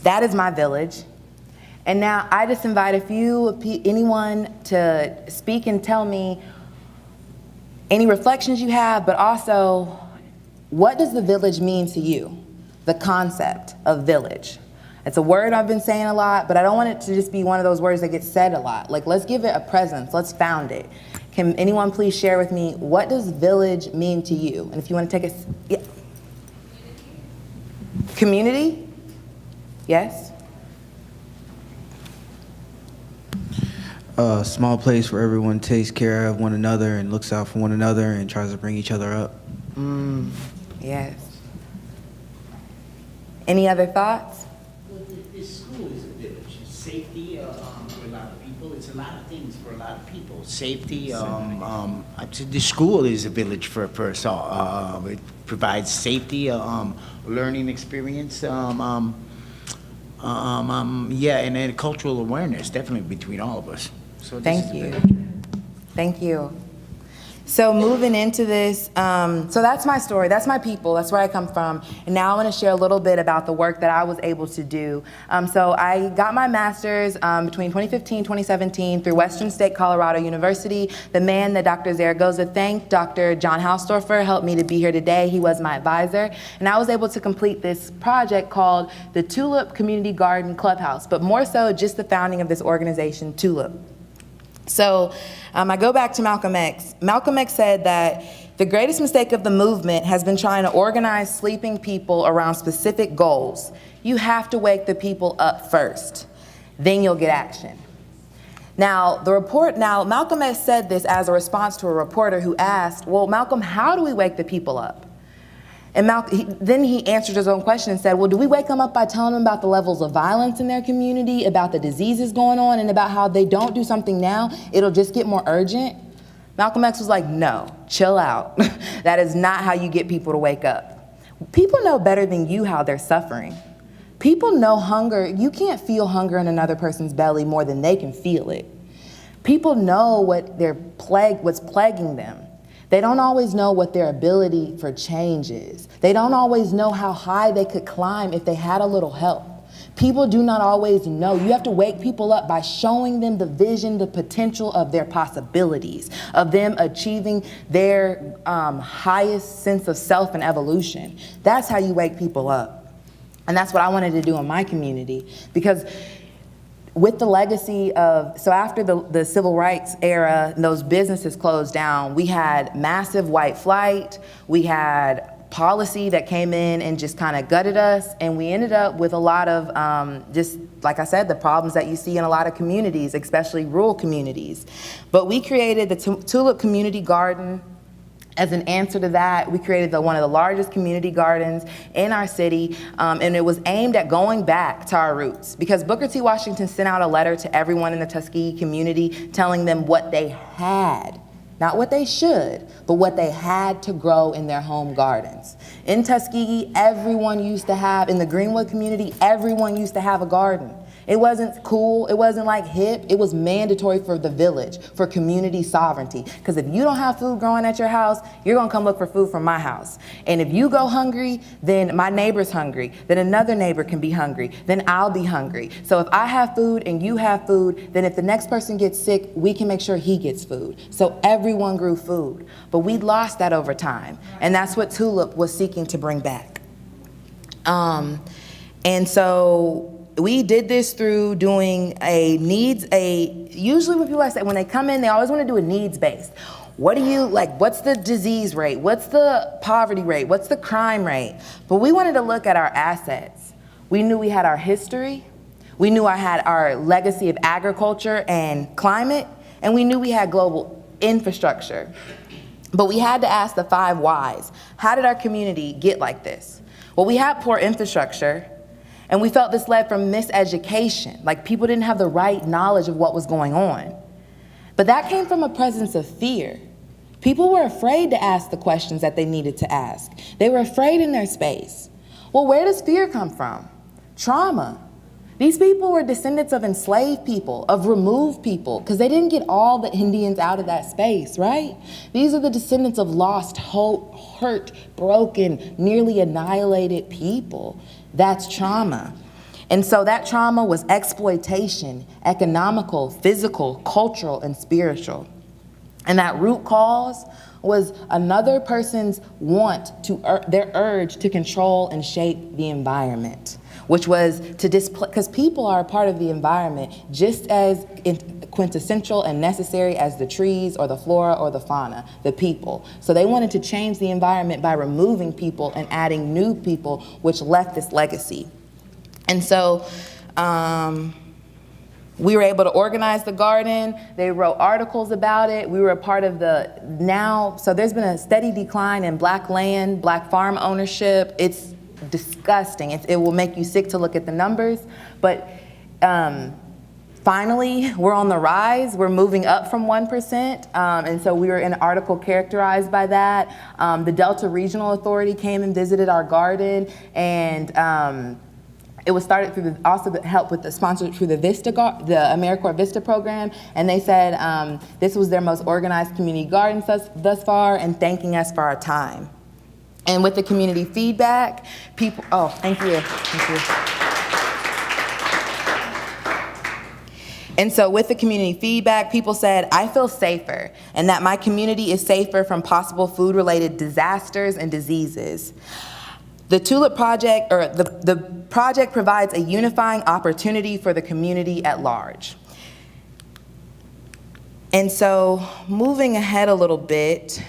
that is my village. And now I just invite anyone to speak and tell me any reflections you have, but also what does the village mean to you? The concept of village. It's a word I've been saying a lot, but I don't want it to just be one of those words that gets said a lot. Like, let's give it a presence, let's found it. Can anyone please share with me, what does village mean to you? And if you want to take a, yeah. Community? Yes? A small place where everyone takes care of one another and looks out for one another and tries to bring each other up. Yes. Any other thoughts? Well, this school is a village. Safety for a lot of people. It's a lot of things for a lot of people. Safety. The school is a village for us all. It provides safety, learning experience. Yeah, and then cultural awareness, definitely between all of us. So Thank you. Thank you. So moving into this, so that's my story, that's my people, that's where I come from. And now I want to share a little bit about the work that I was able to do. So I got my master's between 2015, 2017 through Western State Colorado University. The man that Dr. Zaragoza thanked, Dr. John Hausdorfer, helped me to be here today. He was my advisor. And I was able to complete this project called the TULIP Community Garden Clubhouse, but more so just the founding of this organization, TULIP. So I go back to Malcolm X. Malcolm X said that the greatest mistake of the movement has been trying to organize sleeping people around specific goals. You have to wake the people up first, then you'll get action. Now, Malcolm X said this as a response to a reporter who asked, well, Malcolm, how do we wake the people up? And then he answered his own question and said, well, do we wake them up by telling them about the levels of violence in their community, about the diseases going on, and about how they don't do something now, it'll just get more urgent? Malcolm X was like, no, chill out. That is not how you get people to wake up. People know better than you how they're suffering. People know hunger. You can't feel hunger in another person's belly more than they can feel it. People know what's plaguing them. They don't always know what their ability for change is. They don't always know how high they could climb if they had a little help. People do not always know. You have to wake people up by showing them the vision, the potential of their possibilities, of them achieving their highest sense of self and evolution. That's how you wake people up. And that's what I wanted to do in my community, because with the legacy of, so after the civil rights era, those businesses closed down, we had massive white flight, we had policy that came in and just kind of gutted us, and we ended up with a lot of, just like I said, the problems that you see in a lot of communities, especially rural communities. But we created the TULIP Community Garden. As an answer to that, we created one of the largest community gardens in our city, and it was aimed at going back to our roots, because Booker T. Washington sent out a letter to everyone in the Tuskegee community telling them what they had. Not what they should, but what they had to grow in their home gardens. In Tuskegee, everyone used to have, in the Greenwood community, everyone used to have a garden. It wasn't cool, it wasn't like hip, it was mandatory for the village, for community sovereignty. Because if you don't have food growing at your house, you're gonna come look for food from my house. And if you go hungry, then my neighbor's hungry, then another neighbor can be hungry, then I'll be hungry. So if I have food and you have food, then if the next person gets sick, we can make sure he gets food. So everyone grew food. But we lost that over time. And that's what TULIP was seeking to bring back. And so we did this through doing usually when people say, when they come in, they always want to do a needs-based. What do you, like, what's the disease rate? What's the poverty rate? What's the crime rate? But we wanted to look at our assets. We knew we had our history. We knew I had our legacy of agriculture and climate, and we knew we had global infrastructure. But we had to ask the 5 whys. How did our community get like this? Well, we had poor infrastructure, and we felt this led from miseducation, like people didn't have the right knowledge of what was going on. But that came from a presence of fear. People were afraid to ask the questions that they needed to ask. They were afraid in their space. Well, where does fear come from? Trauma. These people were descendants of enslaved people, of removed people, because they didn't get all the Indians out of that space, right? These are the descendants of lost, hope, hurt, broken, nearly annihilated people. That's trauma. And so that trauma was exploitation, economical, physical, cultural, and spiritual. And that root cause was another person's their urge to control and shape the environment, which was to displace, because people are a part of the environment just as quintessential and necessary as the trees or the flora or the fauna, the people. So they wanted to change the environment by removing people and adding new people, which left this legacy. And so we were able to organize the garden. They wrote articles about it. We were a part of so there's been a steady decline in Black land, Black farm ownership. It's disgusting. It will make you sick to look at the numbers. But finally, we're on the rise. We're moving up from 1%. And so we were in an article characterized by that. The Delta Regional Authority came and visited our garden, and it was started through help with the sponsored through the AmeriCorps Vista program, and they said this was their most organized community garden thus far, and thanking us for our time. And with the community feedback, thank you. And so with the community feedback, people said, I feel safer, and that my community is safer from possible food-related disasters and diseases. The TULIP project, or the project provides a unifying opportunity for the community at large. And so moving ahead a little bit,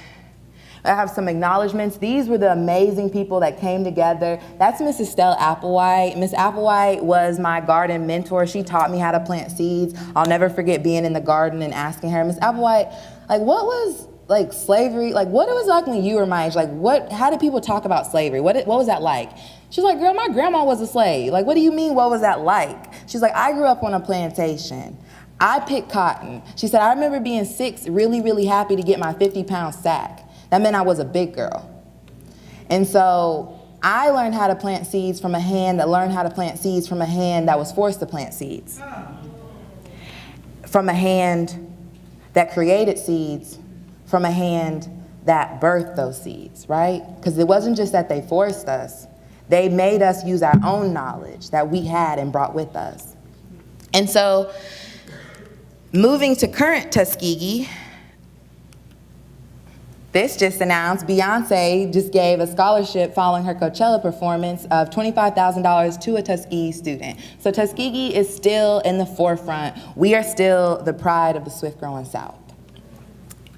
I have some acknowledgements. These were the amazing people that came together. That's Miss Estelle Applewhite. Miss Applewhite was my garden mentor. She taught me how to plant seeds. I'll never forget being in the garden and asking her, Miss Applewhite, like, what was slavery, what it was like when you were my age? How did people talk about slavery? What was that like? She's like, girl, my grandma was a slave. What do you mean, what was that like? She's like, I grew up on a plantation. I picked cotton. She said, I remember being 6, really, really happy to get my 50-pound sack. That meant I was a big girl. And so I learned how to plant seeds from a hand that learned how to plant seeds from a hand that was forced to plant seeds. From a hand that created seeds, from a hand that birthed those seeds, right? Because it wasn't just that they forced us. They made us use our own knowledge that we had and brought with us. And so, moving to current Tuskegee, this just announced Beyonce just gave a scholarship following her Coachella performance of $25,000 to a Tuskegee student. So Tuskegee is still in the forefront. We are still the pride of the swift-growing South.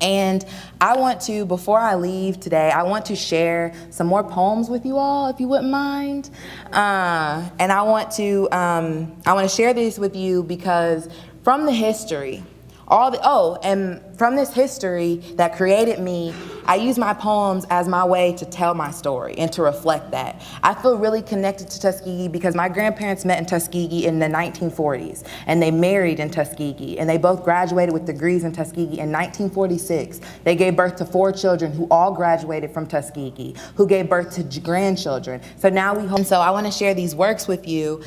And I want to, before I leave today, I want to share some more poems with you all, if you wouldn't mind. And I want to share these with you because from the history, and from this history that created me, I use my poems as my way to tell my story and to reflect that. I feel really connected to Tuskegee because my grandparents met in Tuskegee in the 1940s, and they married in Tuskegee, and they both graduated with degrees in Tuskegee in 1946. They gave birth to 4 children who all graduated from Tuskegee, who gave birth to grandchildren. So now so I want to share these works with you.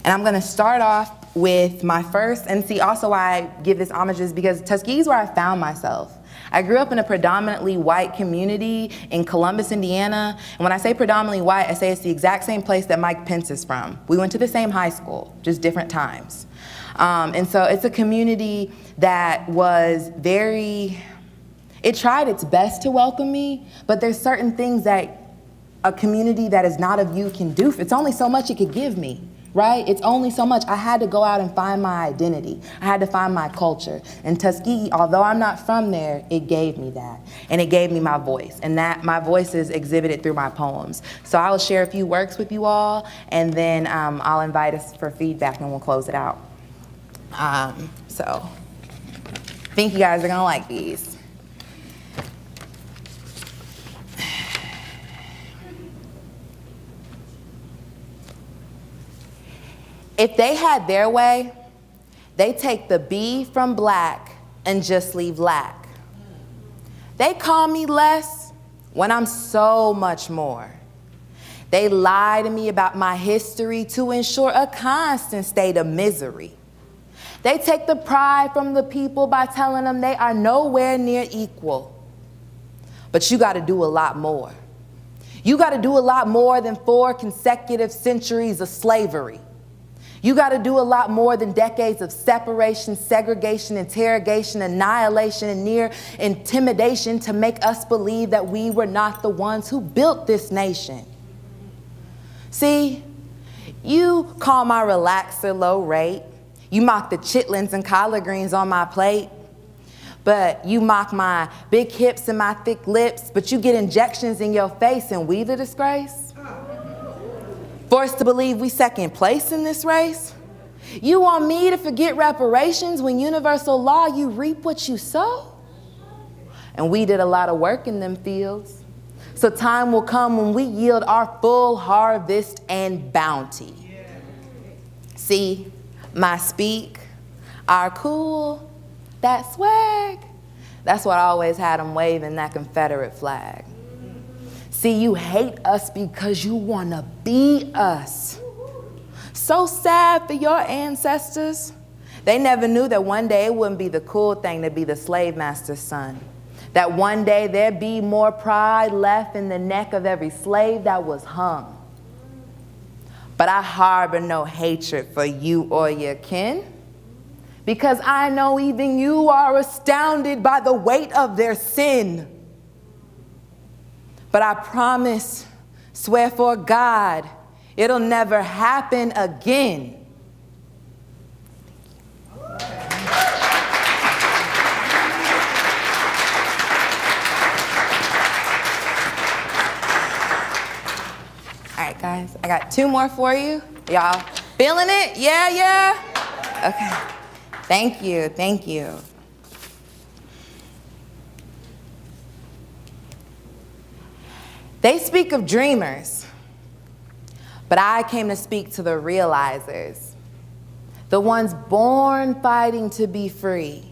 And I'm gonna start off with my first, and see also why I give this homage is because Tuskegee is where I found myself. I grew up in a predominantly white community in Columbus, Indiana. And when I say predominantly white, I say it's the exact same place that Mike Pence is from. We went to the same high school, just different times. And so it's a community that was it tried its best to welcome me, but there's certain things that a community that is not of you can do. It's only so much it could give me. Right? It's only so much. I had to go out and find my identity. I had to find my culture. And Tuskegee, although I'm not from there, it gave me that. And it gave me my voice. And that my voice is exhibited through my poems. So I will share a few works with you all, and then I'll invite us for feedback and we'll close it out. So I think you guys are gonna like these. If they had their way, they take the B from black and just leave lack. They call me less when I'm so much more. They lie to me about my history to ensure a constant state of misery. They take the pride from the people by telling them they are nowhere near equal. But you gotta do a lot more. You gotta do a lot more than 4 consecutive centuries of slavery. You got to do a lot more than decades of separation, segregation, interrogation, annihilation, and near intimidation to make us believe that we were not the ones who built this nation. See, you call my relaxer low rate. You mock the chitlins and collard greens on my plate. But you mock my big hips and my thick lips, but you get injections in your face, and we the disgrace? Forced to believe we second place in this race? You want me to forget reparations when universal law, you reap what you sow? And we did a lot of work in them fields. So time will come when we yield our full harvest and bounty. See, my speak, our cool, that swag, that's what always had them waving that Confederate flag. See, you hate us because you want to be us. So sad for your ancestors. They never knew that one day it wouldn't be the cool thing to be the slave master's son. That one day there'd be more pride left in the neck of every slave that was hung. But I harbor no hatred for you or your kin, because I know even you are astounded by the weight of their sin. But I promise, swear for God, it'll never happen again. All right, guys, I got 2 more for you. Y'all feeling it? Yeah? Okay. Thank you. They speak of dreamers, but I came to speak to the realizers, the ones born fighting to be free,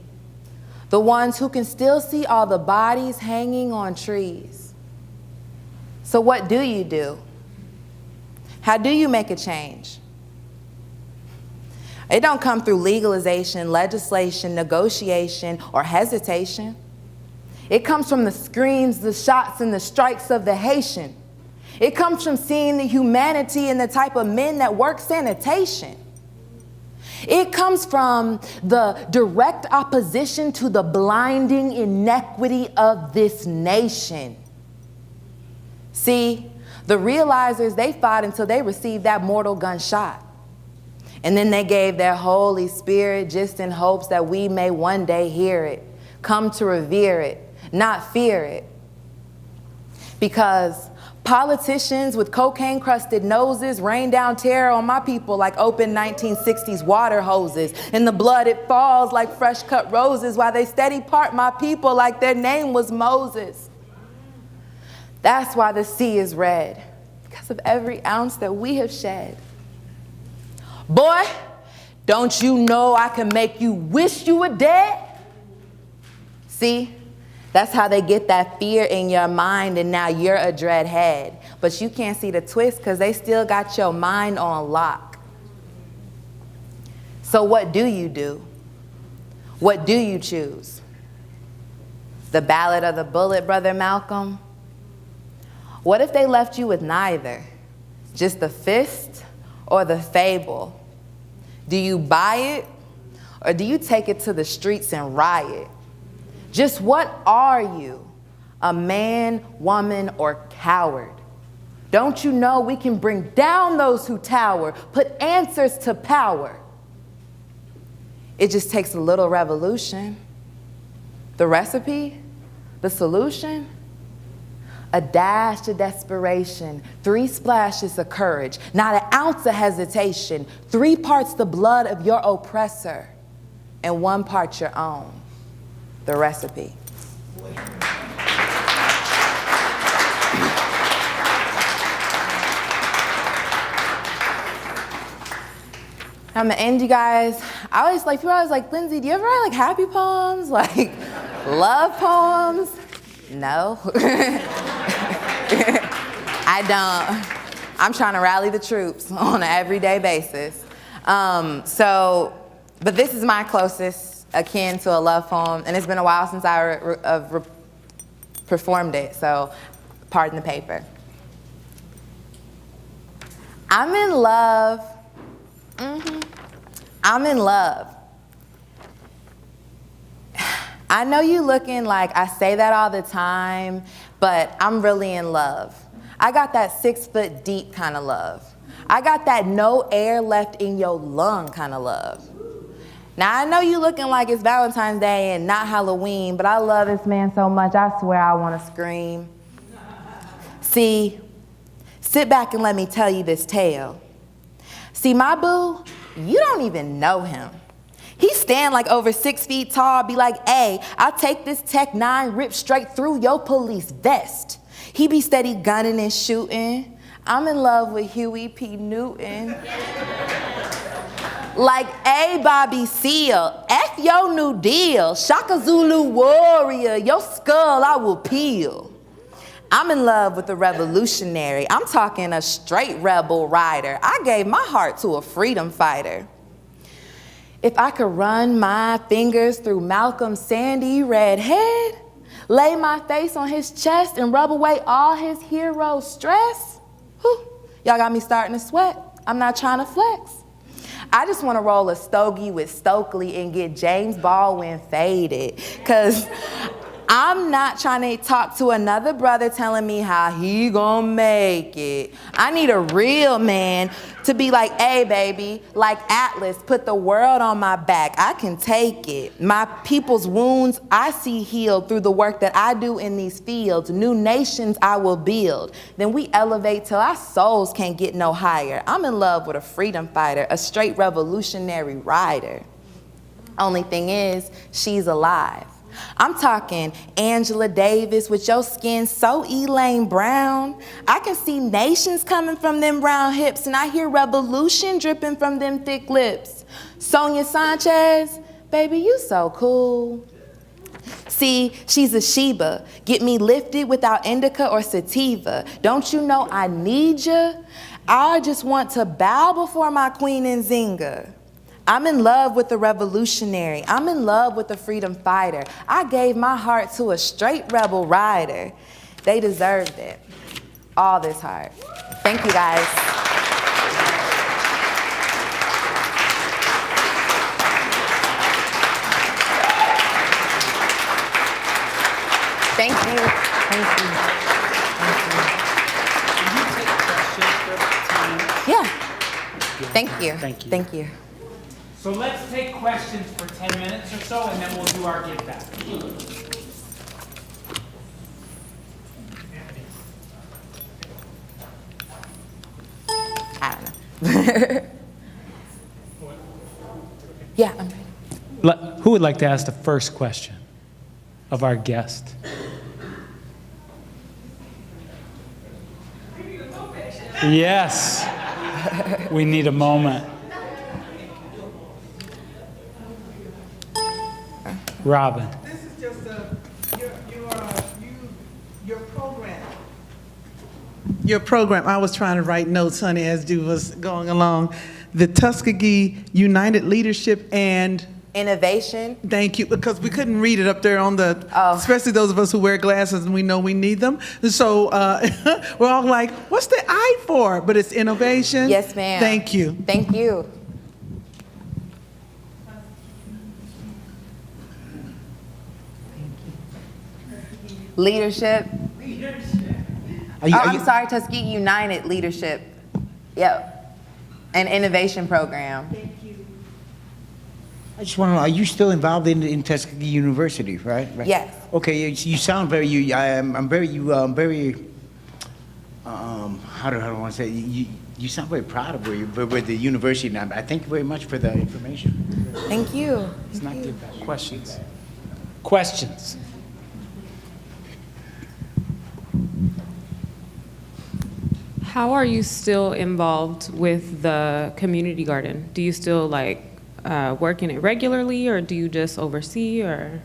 the ones who can still see all the bodies hanging on trees. So what do you do? How do you make a change? It don't come through legalization, legislation, negotiation, or hesitation. It comes from the screams, the shots, and the strikes of the Haitian. It comes from seeing the humanity in the type of men that work sanitation. It comes from the direct opposition to the blinding inequity of this nation. See, the realizers, they fought until they received that mortal gunshot. And then they gave their Holy Spirit just in hopes that we may one day hear it, come to revere it, not fear it. Because politicians with cocaine-crusted noses rain down terror on my people like open 1960s water hoses. In the blood it falls like fresh-cut roses while they steady part my people like their name was Moses. That's why the sea is red, because of every ounce that we have shed. Boy, don't you know I can make you wish you were dead? See? That's how they get that fear in your mind, and now you're a dreadhead. But you can't see the twist because they still got your mind on lock. So what do you do? What do you choose? The ballad or the bullet, Brother Malcolm? What if they left you with neither? Just the fist or the fable? Do you buy it or do you take it to the streets and riot? Just what are you? A man, woman, or coward? Don't you know we can bring down those who tower, put answers to power? It just takes a little revolution. The recipe, the solution, a dash of desperation, 3 splashes of courage, not an ounce of hesitation, 3 parts the blood of your oppressor, and 1 part your own. The recipe. I'm gonna end you guys. People always like, Lindsey, do you ever write like happy poems? Like love poems? No. I don't. I'm trying to rally the troops on an everyday basis. But this is my closest akin to a love poem, and it's been a while since I performed it, so pardon the paper. I'm in love. I'm in love. I know you looking like I say that all the time, but I'm really in love. I got that 6 foot deep kind of love. I got that no air left in your lung kind of love. Now, I know you looking like it's Valentine's Day and not Halloween, but I love this man so much, I swear I want to scream. See, sit back and let me tell you this tale. See, my boo, you don't even know him. He stand like over 6 feet tall, be like, hey, I'll take this Tech 9, rip straight through your police vest. He be steady gunning and shooting. I'm in love with Huey P. Newton. Like, hey, Bobby Seale, F your New Deal, Shaka Zulu warrior, your skull I will peel. I'm in love with a revolutionary. I'm talking a straight rebel rider. I gave my heart to a freedom fighter. If I could run my fingers through Malcolm's sandy red head, lay my face on his chest and rub away all his hero stress, whew, y'all got me starting to sweat. I'm not trying to flex. I just want to roll a stogie with Stokely and get James Baldwin faded. Because I'm not trying to talk to another brother telling me how he gonna make it. I need a real man to be like, hey, baby, like Atlas, put the world on my back. I can take it. My people's wounds I see healed through the work that I do in these fields. New nations I will build. Then we elevate till our souls can't get no higher. I'm in love with a freedom fighter, a straight revolutionary rider. Only thing is, she's alive. I'm talking Angela Davis with your skin so Elaine Brown. I can see nations coming from them brown hips, and I hear revolution dripping from them thick lips. Sonia Sanchez, baby, you so cool. See, she's a Sheba. Get me lifted without indica or sativa. Don't you know I need ya? I just want to bow before my queen Nzinga. I'm in love with the revolutionary. I'm in love with the freedom fighter. I gave my heart to a straight rebel rider. They deserved it. All this heart. Thank you, guys. Thank you. Thank you. Can you take questions for 10 minutes? Yeah. Thank you. Thank you. Thank you. So let's take questions for 10 minutes or so, and then we'll do our give back. I don't know. Yeah, I'm ready. Who would like to ask the first question of our guest? Yes. We need a moment. Robin. This is just your program. Your program. I was trying to write notes, honey, as you was going along. The Tuskegee United Leadership and Innovation. thank you, because we couldn't read it up there on the, especially those of us who wear glasses and we know we need them. So we're all like, what's the I for? But it's innovation. Yes, ma'am. Thank you. Thank you. Leadership. I'm sorry, Tuskegee United Leadership. Yep. An innovation program. I just want to know, are you still involved in Tuskegee University, right? Yes. Okay, you sound very, I'm very, how do I want to say, you sound very proud of where you, with the university now. I thank you very much for the information. Thank you. It's not give back. Questions. Questions. How are you still involved with the community garden? Do you still work in it regularly, or do you just oversee, or?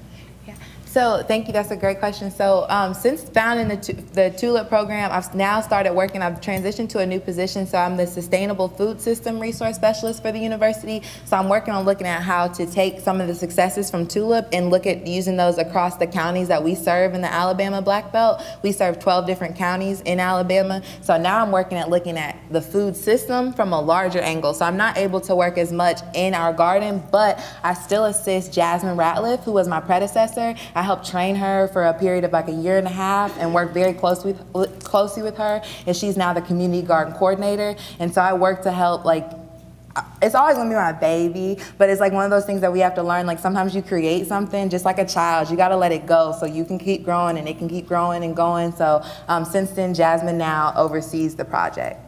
So thank you, that's a great question. So since founding the TULIP program, I've now started working, I've transitioned to a new position. So I'm the Sustainable Food System Resource Specialist for the university. So I'm working on looking at how to take some of the successes from TULIP and look at using those across the counties that we serve in the Alabama Black Belt. We serve 12 different counties in Alabama. So now I'm working at looking at the food system from a larger angle. So I'm not able to work as much in our garden, but I still assist Jasmine Ratliff, who was my predecessor. I helped train her for a period of like a year and a half and worked very closely with her, and she's now the community garden coordinator. And so I work to help, it's always gonna be my baby, but it's like one of those things that we have to learn. Like sometimes you create something just like a child, you gotta let it go so you can keep growing and it can keep growing and going. So since then, Jasmine now oversees the project.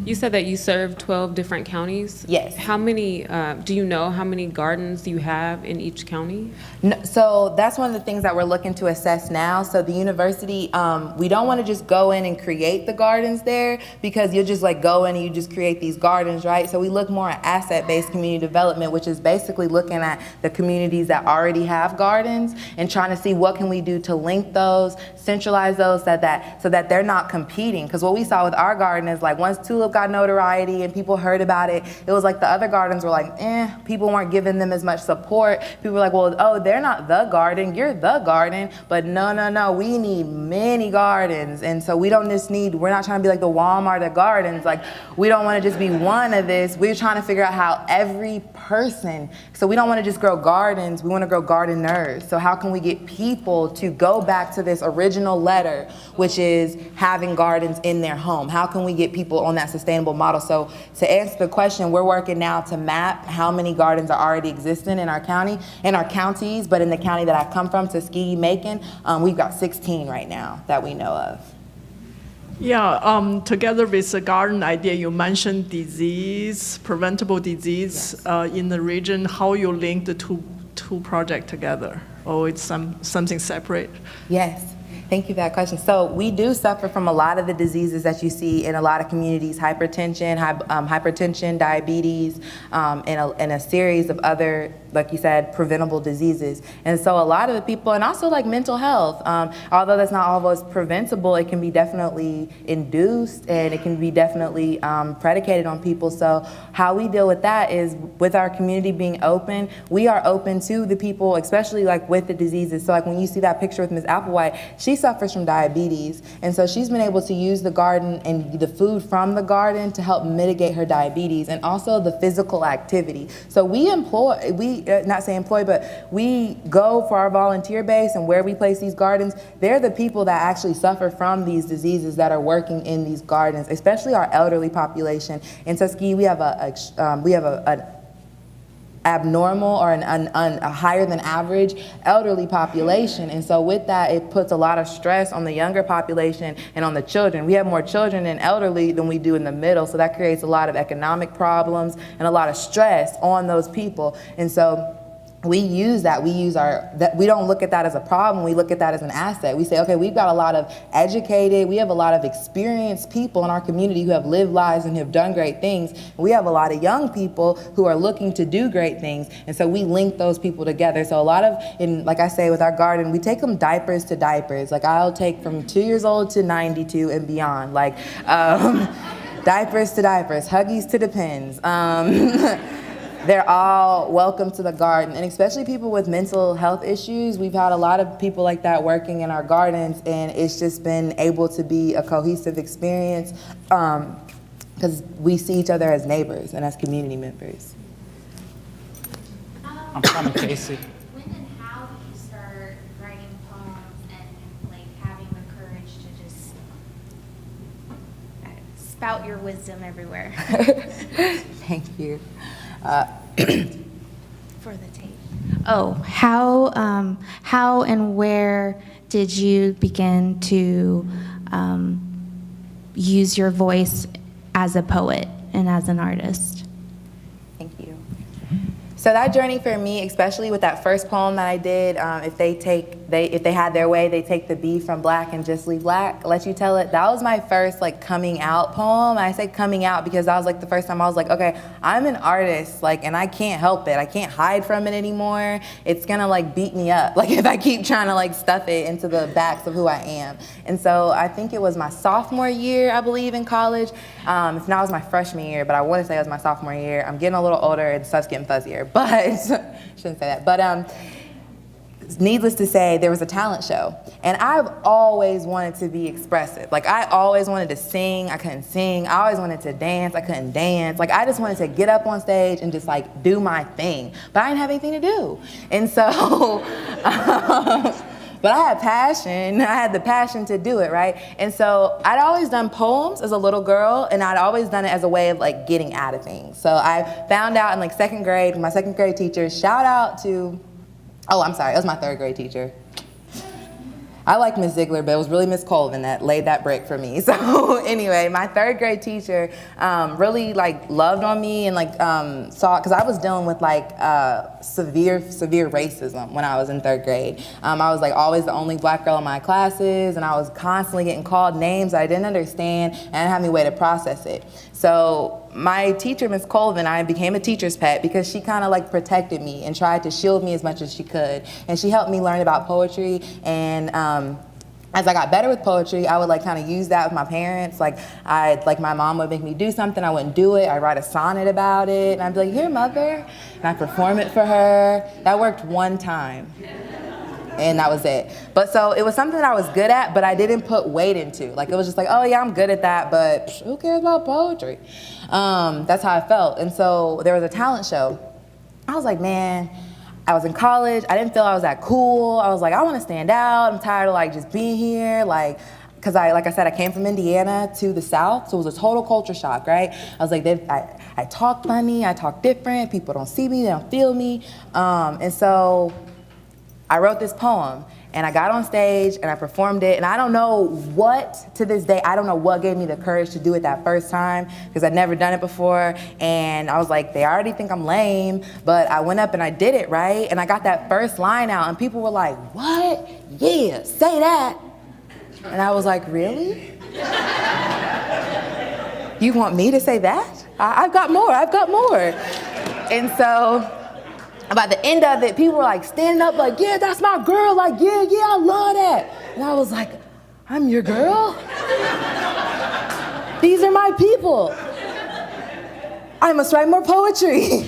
You said that you serve 12 different counties? Yes. How many, do you know how many gardens you have in each county? No, so that's one of the things that we're looking to assess now. So the university, we don't want to just go in and create the gardens there, because you'll just go in and you just create these gardens, right? So we look more at asset-based community development, which is basically looking at the communities that already have gardens and trying to see what can we do to link those, centralize those so that they're not competing. Because what we saw with our garden is once TULIP got notoriety and people heard about it, it was like the other gardens were people weren't giving them as much support. People were like, well, oh, they're not the garden, you're the garden. But no, we need many gardens. And so we're not trying to be like the Walmart of gardens. We don't want to just be one of this. We're trying to figure out how every person, so we don't want to just grow gardens, we want to grow gardeners. So how can we get people to go back to this original letter, which is having gardens in their home? How can we get people on that sustainable model? So to answer the question, we're working now to map how many gardens are already existing in our counties, but in the county that I come from, Tuskegee, Macon, we've got 16 right now that we know of. Yeah, together with the garden idea, you mentioned preventable disease in the region. How you link the two projects together? Or it's something separate? Yes. Thank you for that question. So we do suffer from a lot of the diseases that you see in a lot of communities: hypertension, diabetes, and a series of other like you said, preventable diseases. And so a lot of the people, and also like mental health, although that's not always preventable, it can be definitely induced and it can be definitely predicated on people. So how we deal with that is with our community being open, we are open to the people, especially like with the diseases. So like when you see that picture with Ms. Applewhite, she suffers from diabetes. And so she's been able to use the garden and the food from the garden to help mitigate her diabetes, and also the physical activity. So we go for our volunteer base, and where we place these gardens, they're the people that actually suffer from these diseases that are working in these gardens, especially our elderly population. In Tuskegee, we have an abnormal or a higher than average elderly population. And so with that, it puts a lot of stress on the younger population and on the children. We have more children in elderly than we do in the middle. So that creates a lot of economic problems and a lot of stress on those people. And so we use that. We don't look at that as a problem. We look at that as an asset. We say, okay, we've got a lot of educated, we have a lot of experienced people in our community who have lived lives and have done great things. We have a lot of young people who are looking to do great things. And so we link those people together. So a lot of, like I say with our garden, we take them diapers to diapers. Like I'll take from 2 years old to 92 and beyond. Like diapers to diapers, Huggies to Depends. They're all welcome to the garden, and especially people with mental health issues. We've had a lot of people like that working in our gardens, and it's just been able to be a cohesive experience because we see each other as neighbors and as community members. I'm coming, Casey. When and how did you start writing poems and like having the courage to just spout your wisdom everywhere? Thank you. For the tape. Oh, how and where did you begin to use your voice as a poet and as an artist? Thank you. So that journey for me, especially with that first poem that I did, if they had their way, they take the B from black and just leave black, let you tell it. That was my first like coming out poem. I say coming out because that was like the first time I was like, okay, I'm an artist, like, and I can't help it. I can't hide from it anymore. It's gonna like beat me up, like if I keep trying to like stuff it into the backs of who I am. And so I think it was my sophomore year, I believe, in college. If not, it was my freshman year, but I want to say it was my sophomore year. I'm getting a little older and stuff's getting fuzzier, but shouldn't say that. But needless to say, there was a talent show, and I've always wanted to be expressive. Like I always wanted to sing, I couldn't sing. I always wanted to dance, I couldn't dance. Like I just wanted to get up on stage and just like do my thing, but I didn't have anything to do. And so, but I had passion. I had the passion to do it, right? And so I'd always done poems as a little girl, and I'd always done it as a way of like getting out of things. So I found out in like second grade, my second grade teacher, shout out to, oh, I'm sorry, it was my third grade teacher. I like Miss Ziegler, but it was really Miss Colvin that laid that brick for me. So anyway, my third grade teacher really like loved on me and like saw, because I was dealing with like severe racism when I was in third grade. I was like always the only black girl in my classes, and I was constantly getting called names I didn't understand, and I didn't have any way to process it. So my teacher, Miss Colvin, I became a teacher's pet because she kind of like protected me and tried to shield me as much as she could. And she helped me learn about poetry, and as I got better with poetry, I would like kind of use that with my parents. Like my mom would make me do something, I wouldn't do it. I'd write a sonnet about it, and I'd be like, here, mother, and I'd perform it for her. That worked one time. And that was it. But so it was something that I was good at, but I didn't put weight into. Like it was just like, oh yeah, I'm good at that, but who cares about poetry? That's how I felt. And so there was a talent show. I was like, man, I was in college. I didn't feel I was that cool. I was like, I want to stand out. I'm tired of like just being here. Like, because like I said, I came from Indiana to the South, so it was a total culture shock, right? I was like, I talk funny, I talk different. People don't see me, they don't feel me. And so I wrote this poem, and I got on stage and I performed it, and I don't know what, to this day, I don't know what gave me the courage to do it that first time, because I'd never done it before, and I was like, they already think I'm lame, but I went up and I did it, right? And I got that first line out, and people were like, what? Yeah, say that. And I was like, really? You want me to say that? I've got more. And so And by the end of it, people were like standing up like, yeah, that's my girl. Like, yeah, I love that. And I was like, I'm your girl? These are my people. I must write more poetry.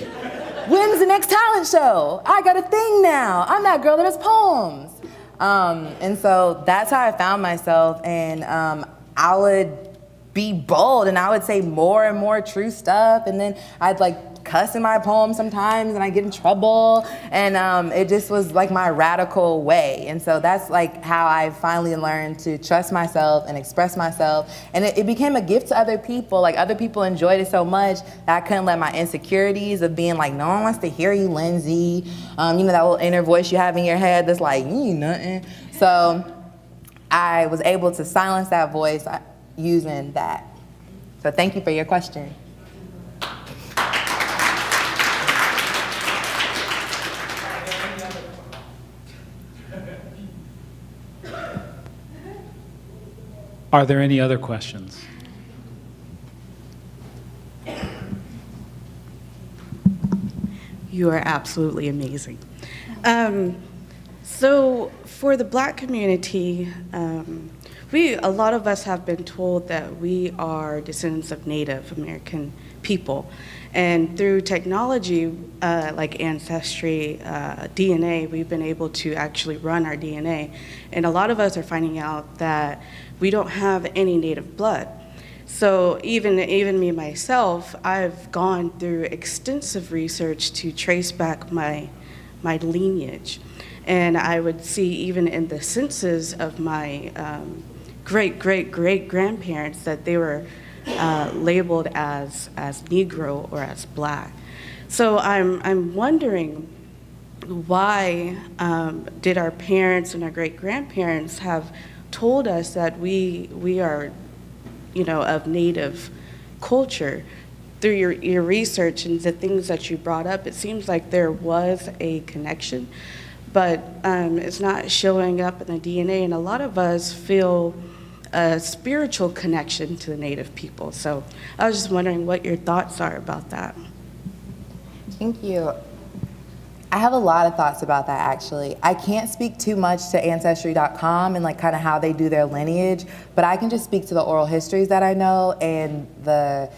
When's the next talent show? I got a thing now. I'm that girl that does poems. And so that's how I found myself. And I would be bold and I would say more and more true stuff. And then I'd like cuss in my poems sometimes and I get in trouble. And it just was like my radical way. And so that's like how I finally learned to trust myself and express myself. And it became a gift to other people. Like other people enjoyed it so much that I couldn't let my insecurities of being like, no one wants to hear you, Lindsey. You know, that little inner voice you have in your head that's like, you ain't nothing. So I was able to silence that voice using that. So thank you for your question. Are there any other questions? You are absolutely amazing. So for the Black community, a lot of us have been told that we are descendants of Native American people. And through technology like Ancestry, DNA, we've been able to actually run our DNA. And a lot of us are finding out that we don't have any Native blood. So even me myself, I've gone through extensive research to trace back my lineage. And I would see even in the census of my great-great-great-grandparents that they were labeled as Negro or as Black. So I'm wondering why did our parents and our great-grandparents have told us that we are, you know, of Native culture? Through your research and the things that you brought up, it seems like there was a connection, but it's not showing up in the DNA, and a lot of us feel a spiritual connection to the Native people. So I was just wondering what your thoughts are about that. Thank you. I have a lot of thoughts about that, actually. I can't speak too much to Ancestry.com and like kind of how they do their lineage, but I can just speak to the oral histories that I know and the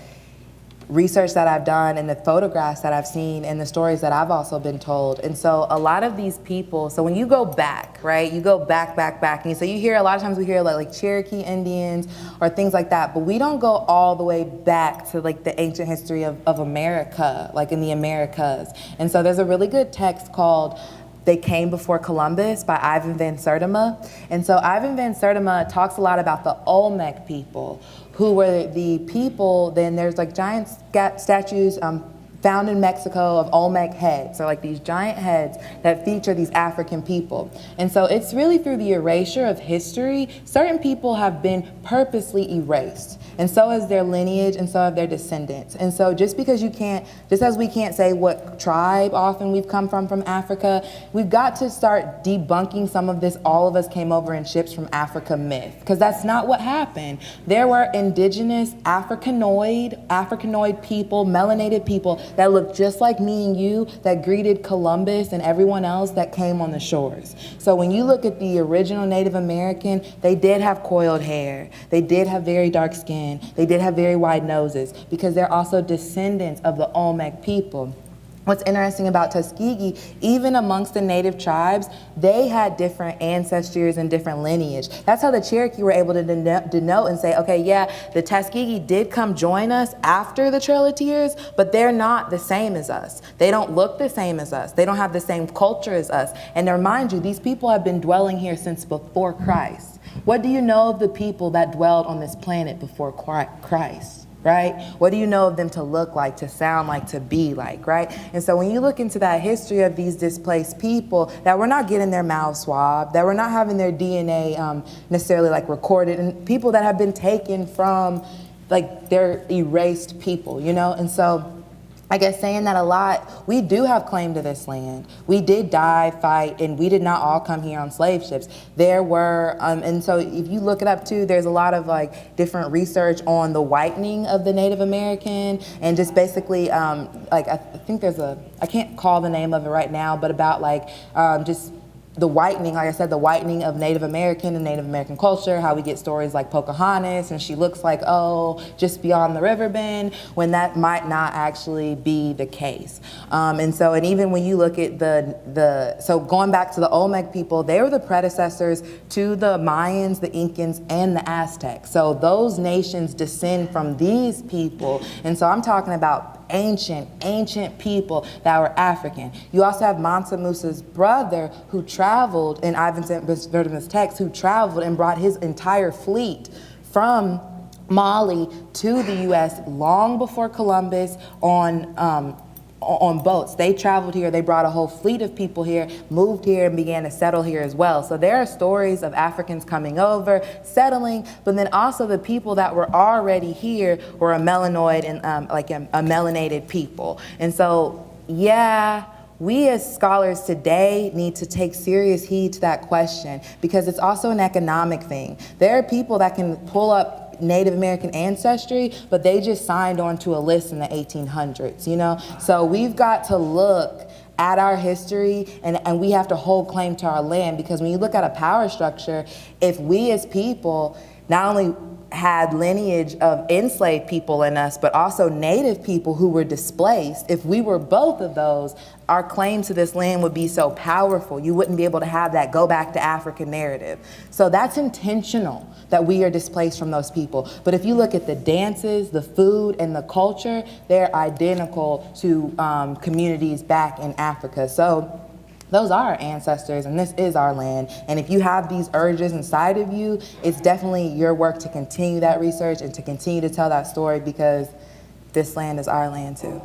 research that I've done and the photographs that I've seen and the stories that I've also been told. And so a lot of these people, so when you go back, right, you go back, and so you hear, a lot of times we hear like Cherokee Indians or things like that, but we don't go all the way back to like the ancient history of America, like in the Americas. And so there's a really good text called They Came Before Columbus by Ivan Van Sertima. And so Ivan Van Sertima talks a lot about the Olmec people, who were the people, then there's like giant statues found in Mexico of Olmec heads, so like these giant heads that feature these African people. And so it's really through the erasure of history, certain people have been purposely erased. And so is their lineage, and so have their descendants. And so just because you can't, just as we can't say what tribe often we've come from Africa, we've got to start debunking some of this all of us came over in ships from Africa myth, because that's not what happened. There were indigenous Africanoid people, melanated people that looked just like me and you that greeted Columbus and everyone else that came on the shores. So when you look at the original Native American, they did have coiled hair, they did have very dark skin, they did have very wide noses, because they're also descendants of the Olmec people. What's interesting about Tuskegee, even amongst the native tribes, they had different ancestries and different lineage. That's how the Cherokee were able to denote and say, okay, yeah, the Tuskegee did come join us after the Trail of Tears, but they're not the same as us. They don't look the same as us. They don't have the same culture as us. And to remind you, these people have been dwelling here since before Christ. What do you know of the people that dwelled on this planet before Christ? Right? What do you know of them to look like, to sound like, to be like, right? And so when you look into that history of these displaced people that were not getting their mouths swabbed, that were not having their DNA necessarily like recorded, and people that have been taken from like their erased people, you know? And so I guess saying that a lot, we do have claim to this land. We did die, fight, and we did not all come here on slave ships. There were, and so if you look it up too, there's a lot of like different research on the whitening of the Native American, and just basically, like I think there's I can't call the name of it right now, but about like just the whitening, like I said, the whitening of Native American and Native American culture, how we get stories like Pocahontas, and she looks like, oh, just beyond the river bend, when that might not actually be the case. And even when you look at so going back to the Olmec people, they were the predecessors to the Mayans, the Incans, and the Aztecs. So those nations descend from these people. And so I'm talking about ancient people that were African. You also have Mansa Musa's brother who traveled, in Ivan St. Bernard's text, who traveled and brought his entire fleet from Mali to the U.S. long before Columbus on boats. They traveled here, they brought a whole fleet of people here, moved here, and began to settle here as well. So there are stories of Africans coming over, settling, but then also the people that were already here were a melanoid and like a melanated people. And so, yeah, we as scholars today need to take serious heed to that question, because it's also an economic thing. There are people that can pull up Native American ancestry, but they just signed on to a list in the 1800s, you know? So we've got to look at our history, and we have to hold claim to our land, because when you look at a power structure, if we as people not only had lineage of enslaved people in us, but also Native people who were displaced, if we were both of those, our claim to this land would be so powerful. You wouldn't be able to have that go back to Africa narrative. So that's intentional, that we are displaced from those people. But if you look at the dances, the food, and the culture, they're identical to communities back in Africa. So those are our ancestors, and this is our land. And if you have these urges inside of you, it's definitely your work to continue that research and to continue to tell that story, because this land is our land too.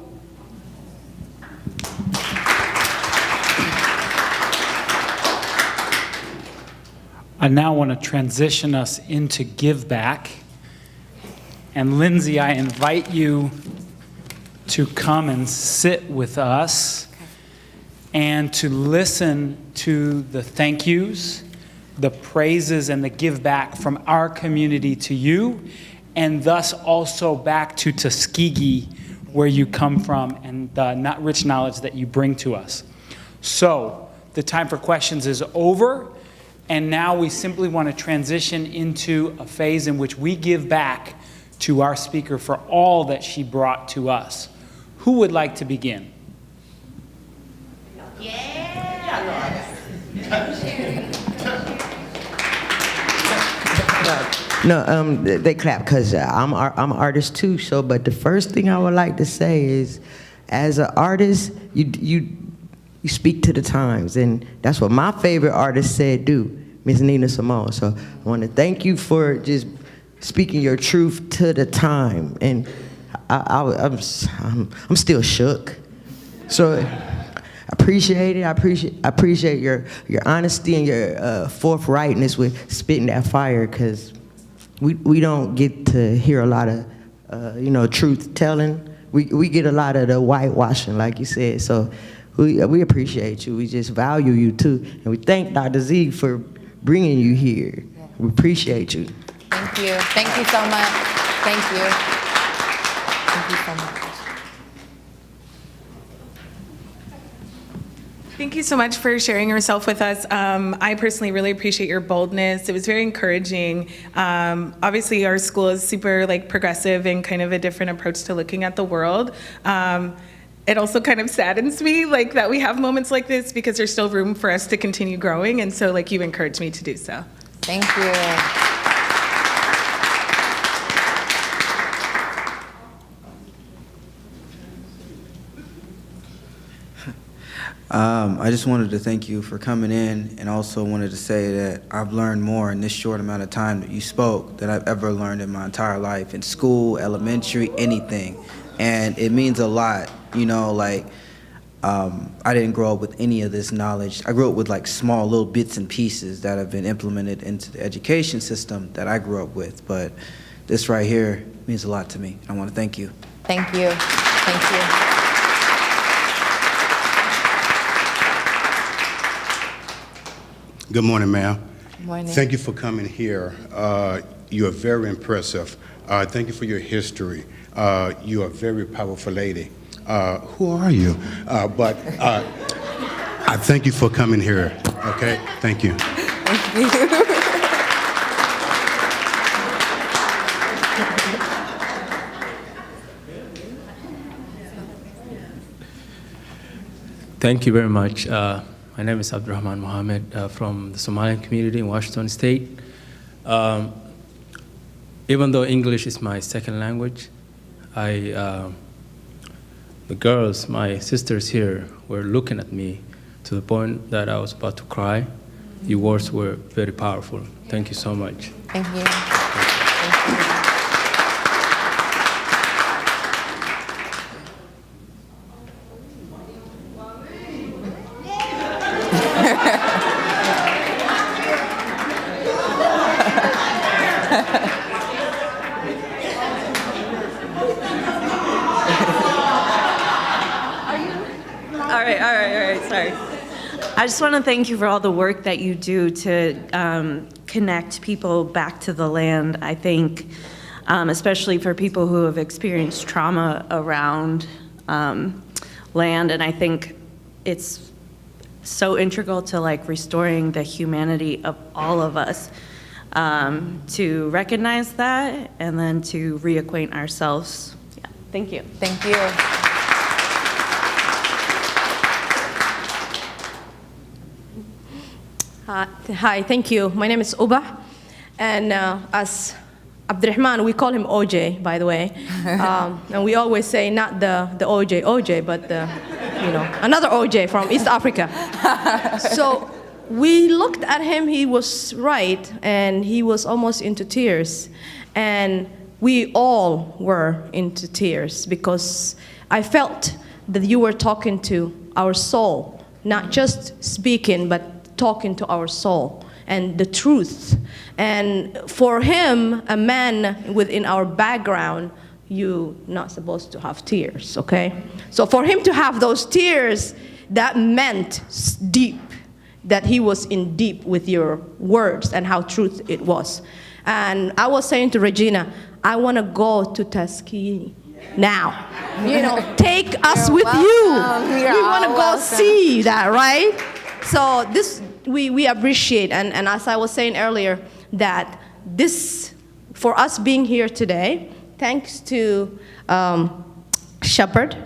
I now want to transition us into Give Back. And Lindsey, I invite you to come and sit with us and to listen to the thank yous, the praises, and the give back from our community to you, and thus also back to Tuskegee, where you come from, and the rich knowledge that you bring to us. So the time for questions is over, and now we simply want to transition into a phase in which we give back to our speaker for all that she brought to us. Who would like to begin? No, they clap because I'm an artist too. So, but the first thing I would like to say is, as an artist, you speak to the times, and that's what my favorite artist said do, Miss Nina Simone. So I want to thank you for just speaking your truth to the time, and I'm still shook. So I appreciate it. I appreciate your honesty and your forthrightness with spitting that fire, because we don't get to hear a lot of truth telling. We get a lot of the whitewashing, like you said. So we appreciate you. We just value you too, and we thank Dr. Z for bringing you here. We appreciate you. Thank you. Thank you so much. Thank you. Thank you so much. Thank you so much for sharing yourself with us. I personally really appreciate your boldness. It was very encouraging. Obviously, our school is super progressive and kind of a different approach to looking at the world. It also kind of saddens me that we have moments like this, because there's still room for us to continue growing, and so you encouraged me to do so. Thank you. I just wanted to thank you for coming in, and also wanted to say that I've learned more in this short amount of time that you spoke than I've ever learned in my entire life, in school, elementary, anything. And it means a lot, I didn't grow up with any of this knowledge. I grew up with small little bits and pieces that have been implemented into the education system that I grew up with. But this right here means a lot to me. I want to thank you. Thank you. Thank you. Good morning, ma'am. Good morning. Thank you for coming here. You are very impressive. Thank you for your history. You are a very powerful lady. Who are you? But I thank you for coming here, okay? Thank you. Thank you very much. My name is Abdurrahman Mohammed from the Somalian community in Washington State. Even though English is my second language, the girls, my sisters here, were looking at me to the point that I was about to cry. Your words were very powerful. Thank you so much. Thank you. All right, sorry. I just want to thank you for all the work that you do to connect people back to the land. I think, especially for people who have experienced trauma around land, and I think it's so integral to like restoring the humanity of all of us, to recognize that and then to reacquaint ourselves. Yeah, thank you. Thank you. Hi, thank you. My name is Uba, and as Abdurrahman, we call him OJ, by the way. And we always say not the OJ, but another OJ from East Africa. So we looked at him, he was right, and he was almost into tears. And we all were into tears because I felt that you were talking to our soul, not just speaking, but talking to our soul and the truth. And for him, a man within our background, you're not supposed to have tears, okay? So for him to have those tears, that meant deep, that he was in deep with your words and how truth it was. And I was saying to Regina, I want to go to Tuskegee now. Take us with you. We want to go see that, right? So this, we appreciate, and as I was saying earlier, that this, for us being here today, thanks to Shepard,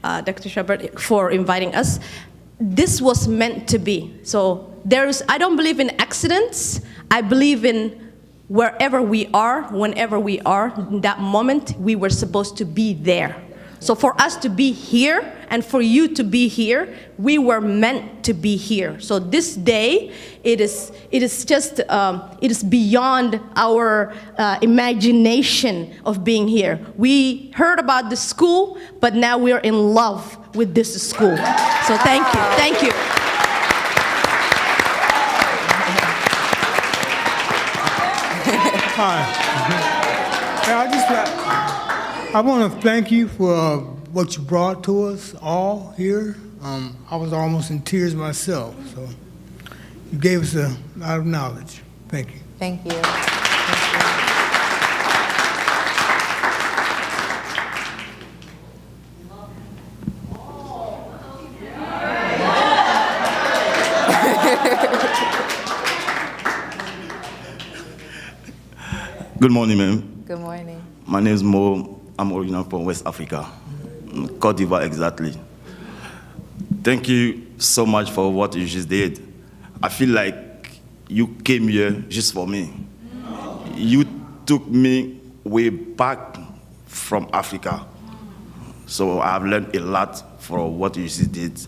Dr. Shepard, for inviting us, this was meant to be. So I don't believe in accidents. I believe in wherever we are, whenever we are, in that moment, we were supposed to be there. So for us to be here and for you to be here, we were meant to be here. So this day, it is beyond our imagination of being here. We heard about the school, but now we're in love with this school. So thank you, thank you. Hi. I want to thank you for what you brought to us all here. I was almost in tears myself, so you gave us a lot of knowledge. Thank you. Thank you. Good morning, ma'am. Good morning. My name is Mo. I'm original from West Africa, Côte d'Ivoire exactly. Thank you so much for what you just did. I feel like you came here just for me. You took me way back from Africa. So I've learned a lot for what you just did.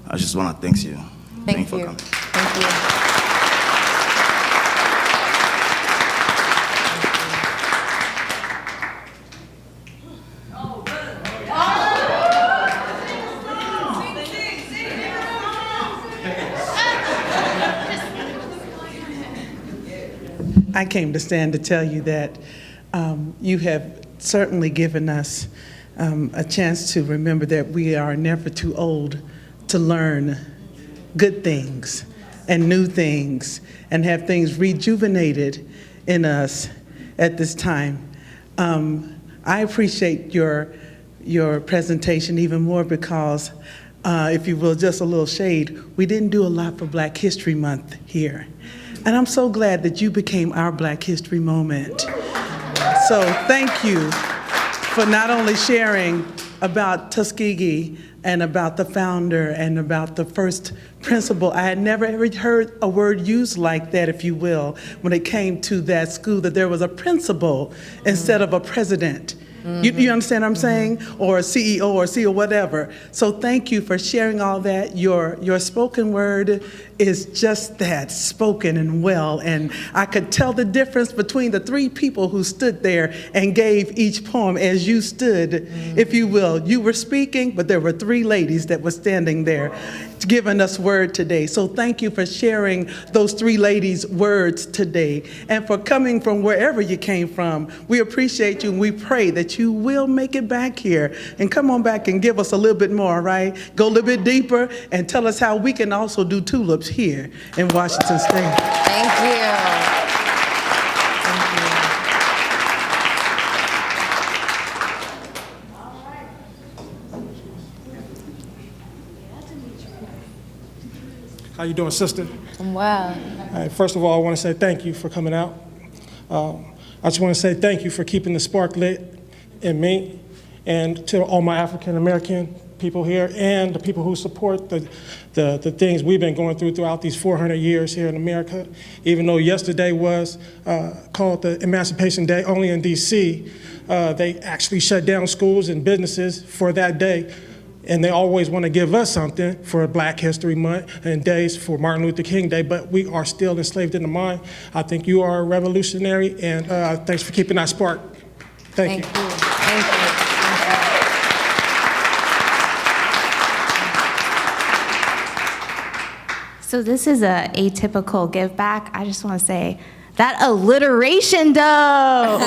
I just want to thank you. Thank you. For coming. Thank you. I came to stand to tell you that you have certainly given us a chance to remember that we are never too old to learn good things. and new things and have things rejuvenated in us at this time. I appreciate your presentation even more because, if you will, just a little shade, we didn't do a lot for Black History Month here. And I'm so glad that you became our Black History moment. So thank you for not only sharing about Tuskegee and about the founder and about the first principal. I had never ever heard a word used like that, if you will, when it came to that school, that there was a principal instead of a president. You understand what I'm saying? Or a CEO or CEO, whatever. So thank you for sharing all that. Your spoken word is just that, spoken and well. And I could tell the difference between the three people who stood there and gave each poem as you stood, if you will. You were speaking, but there were three ladies that were standing there giving us word today. So thank you for sharing those three ladies' words today and for coming from wherever you came from. We appreciate you and we pray that you will make it back here and come on back and give us a little bit more, right? Go a little bit deeper and tell us how we can also do tulips here in Washington State. Thank you. How you doing, sister? I'm well. All right, first of all, I want to say thank you for coming out. I just want to say thank you for keeping the spark lit in me and to all my African American people here and the people who support the things we've been going throughout these 400 years here in America. Even though yesterday was called the Emancipation Day only in DC, they actually shut down schools and businesses for that day. And they always want to give us something for Black History Month and days for Martin Luther King Day, but we are still enslaved in the mind. I think you are a revolutionary, and thanks for keeping that spark. Thank you. Thank you. So this is a atypical give back. I just want to say that alliteration though.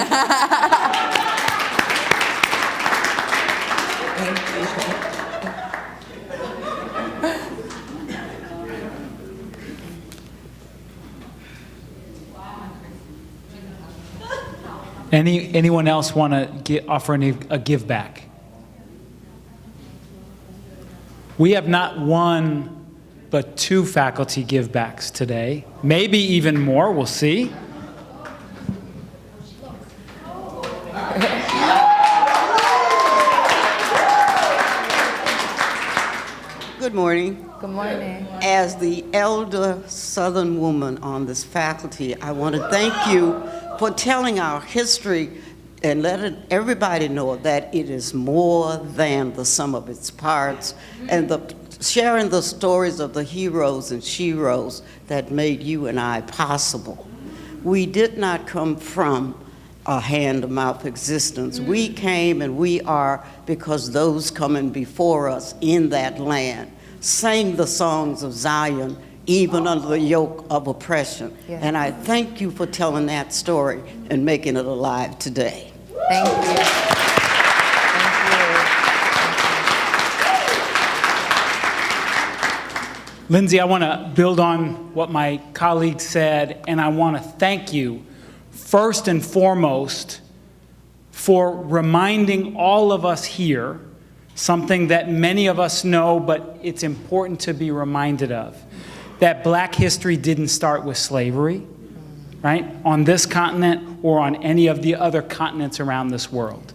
Anyone else want to offer a give back? We have not one, but two faculty give backs today. Maybe even more, we'll see. Good morning. Good morning. As the elder Southern woman on this faculty, I want to thank you for telling our history and letting everybody know that it is more than the sum of its parts, and sharing the stories of the heroes and sheroes that made you and I possible. We did not come from a hand-to-mouth existence. We came and we are because those coming before us in that land sang the songs of Zion even under the yoke of oppression. Yeah. And I thank you for telling that story and making it alive today. Thank you. Lindsey, I want to build on what my colleague said, and I want to thank you first and foremost for reminding all of us here something that many of us know, but it's important to be reminded of, that Black history didn't start with slavery, right, on this continent or on any of the other continents around this world.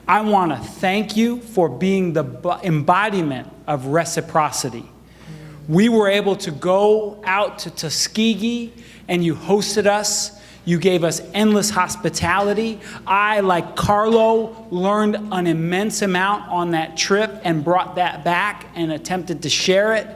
I want to thank you for being the embodiment of reciprocity. We were able to go out to Tuskegee and you hosted us. You gave us endless hospitality. I, like Carlo, learned an immense amount on that trip and brought that back and attempted to share it.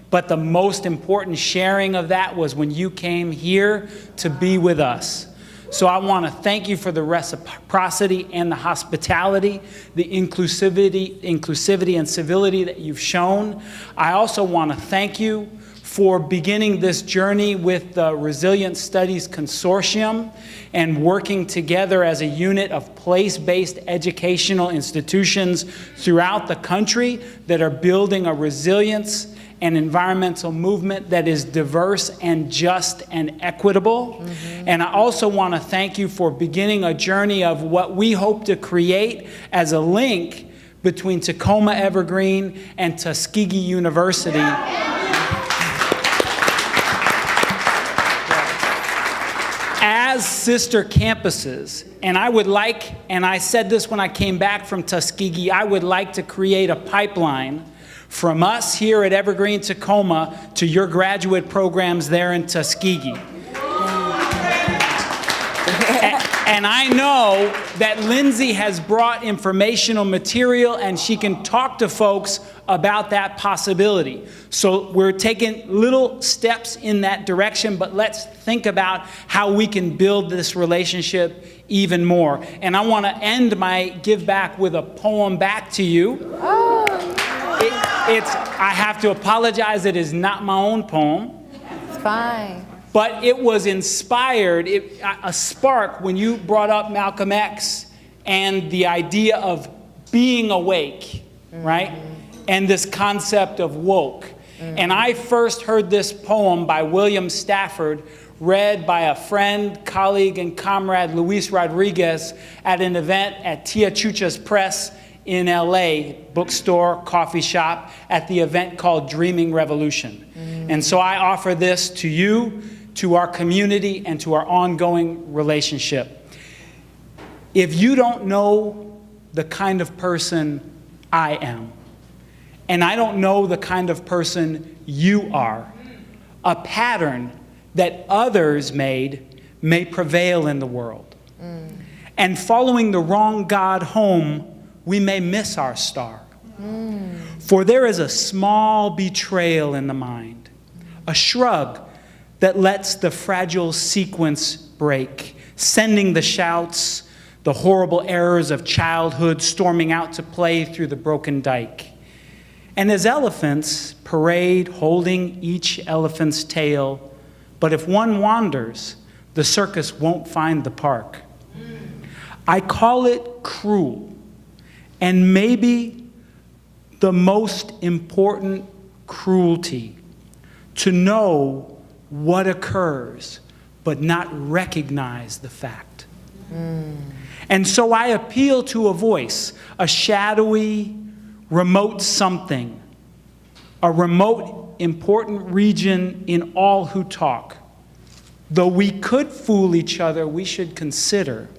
But the most important sharing of that was when you came here to be with us. So I want to thank you for the reciprocity and the hospitality, the inclusivity and civility that you've shown. I also want to thank you for beginning this journey with the Resilient Studies Consortium and working together as a unit of place-based educational institutions throughout the country that are building a resilience and environmental movement that is diverse and just and equitable. And I also want to thank you for beginning a journey of what we hope to create as a link between Tacoma Evergreen and Tuskegee University. As sister campuses, and I would like, and I said this when I came back from Tuskegee, I would like to create a pipeline from us here at Evergreen Tacoma to your graduate programs there in Tuskegee. And I know that Lindsey has brought informational material and she can talk to folks about that possibility. So we're taking little steps in that direction, but let's think about how we can build this relationship even more. And I want to end my give back with a poem back to you. I have to apologize, it is not my own poem. It's fine. But it was inspired, a spark when you brought up Malcolm X and the idea of being awake, right? And this concept of woke. And I first heard this poem by William Stafford, read by a friend, colleague, and comrade, Luis Rodriguez, at an event at Tia Chucha's Press in LA, bookstore, coffee shop, at the event called Dreaming Revolution. And so I offer this to you, to our community, and to our ongoing relationship. If you don't know the kind of person I am, and I don't know the kind of person you are, a pattern that others made may prevail in the world. And following the wrong God home, we may miss our star. For there is a small betrayal in the mind, a shrug that lets the fragile sequence break, sending the shouts, the horrible errors of childhood storming out to play through the broken dike. And as elephants parade holding each elephant's tail, but if one wanders, the circus won't find the park. I call it cruel, and maybe the most important cruelty, to know what occurs, but not recognize the fact. And so I appeal to a voice, a shadowy, remote something, a remote, important region in all who talk. Though we could fool each other, we should consider,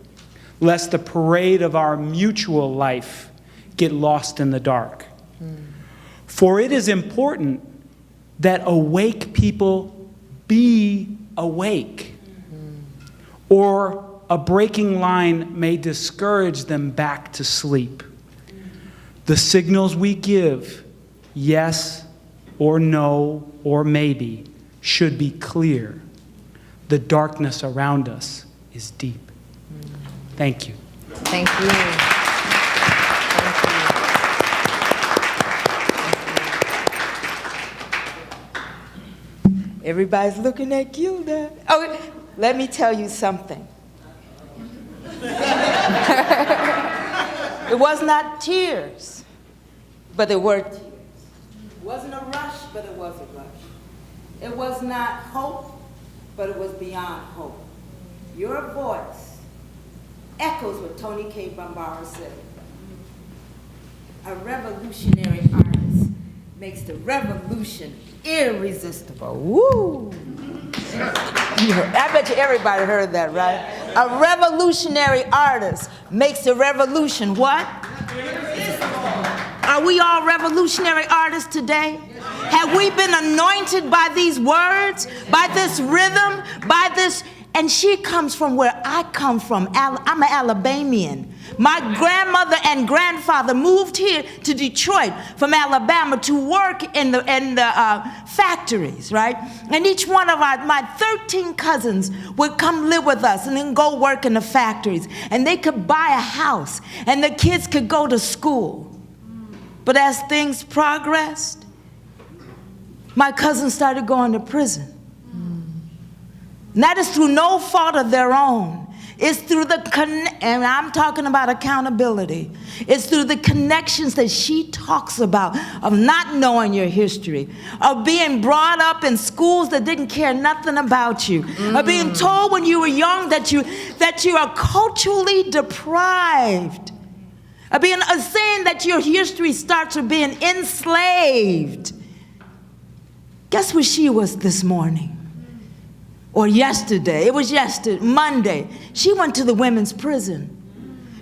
lest the parade of our mutual life get lost in the dark. For it is important that awake people be awake, or a breaking line may discourage them back to sleep. The signals we give, yes or no or maybe, should be clear. The darkness around us is deep. Thank you. Thank you. Everybody's looking at Gilda. Oh, let me tell you something. It was not tears, but there were tears. It wasn't a rush, but it was a rush. It was not hope, but it was beyond hope. Your voice echoes what Tony K. Bambara said. A revolutionary artist makes the revolution irresistible. Woo! I bet you everybody heard that, right? A revolutionary artist makes the revolution what? Are we all revolutionary artists today? Have we been anointed by these words, by this rhythm, by this? And she comes from where I come from. I'm an Alabamian. My grandmother and grandfather moved here to Detroit from Alabama to work in the factories, right? And each one of my 13 cousins would come live with us and then go work in the factories. And they could buy a house and the kids could go to school. But as things progressed, my cousins started going to prison. And that is through no fault of their own. It's through and I'm talking about accountability. It's through the connections that she talks about of not knowing your history, of being brought up in schools that didn't care nothing about you, of being told when you were young that you are culturally deprived, of saying that your history starts with being enslaved. Guess where she was this morning? Or yesterday. It was yesterday, Monday. She went to the women's prison.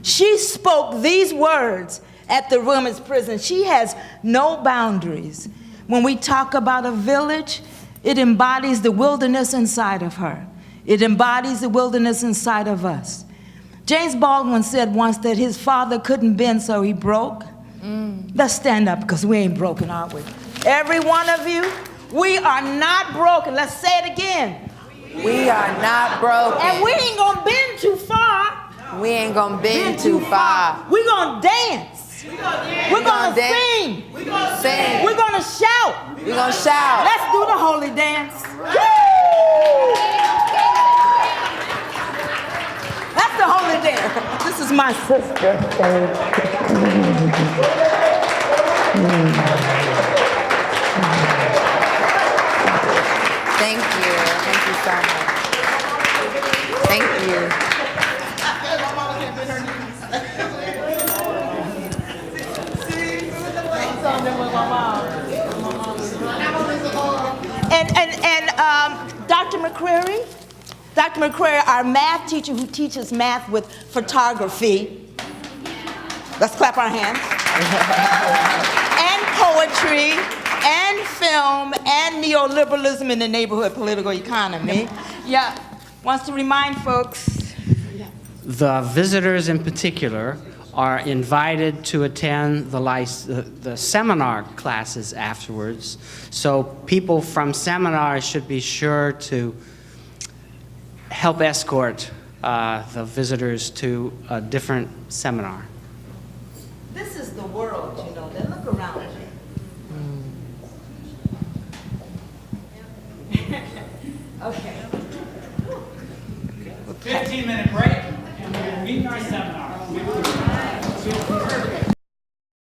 She spoke these words at the women's prison. She has no boundaries. When we talk about a village, it embodies the wilderness inside of her. It embodies the wilderness inside of us. James Baldwin said once that his father couldn't bend, so he broke. Let's stand up, because we ain't broken, are we? Every one of you, we are not broken. Let's say it again. We are not broken. And we ain't gonna bend too far. We ain't gonna bend too far. We're gonna dance. We're gonna sing. We're gonna sing. We're gonna shout. We're gonna shout. Let's do the holy dance. That's the holy dance. This is my sister. Thank you. Thank you so much. Thank you. And Dr. McCrary, our math teacher who teaches math with photography. Let's clap our hands. And poetry, and film, and neoliberalism in the neighborhood political economy. Yeah, wants to remind folks. The visitors in particular are invited to attend the seminar classes afterwards. So people from seminars should be sure to help escort the visitors to a different seminar. This is the world, you know. Then look around you. Okay. 15-minute break, and we're meeting our seminar.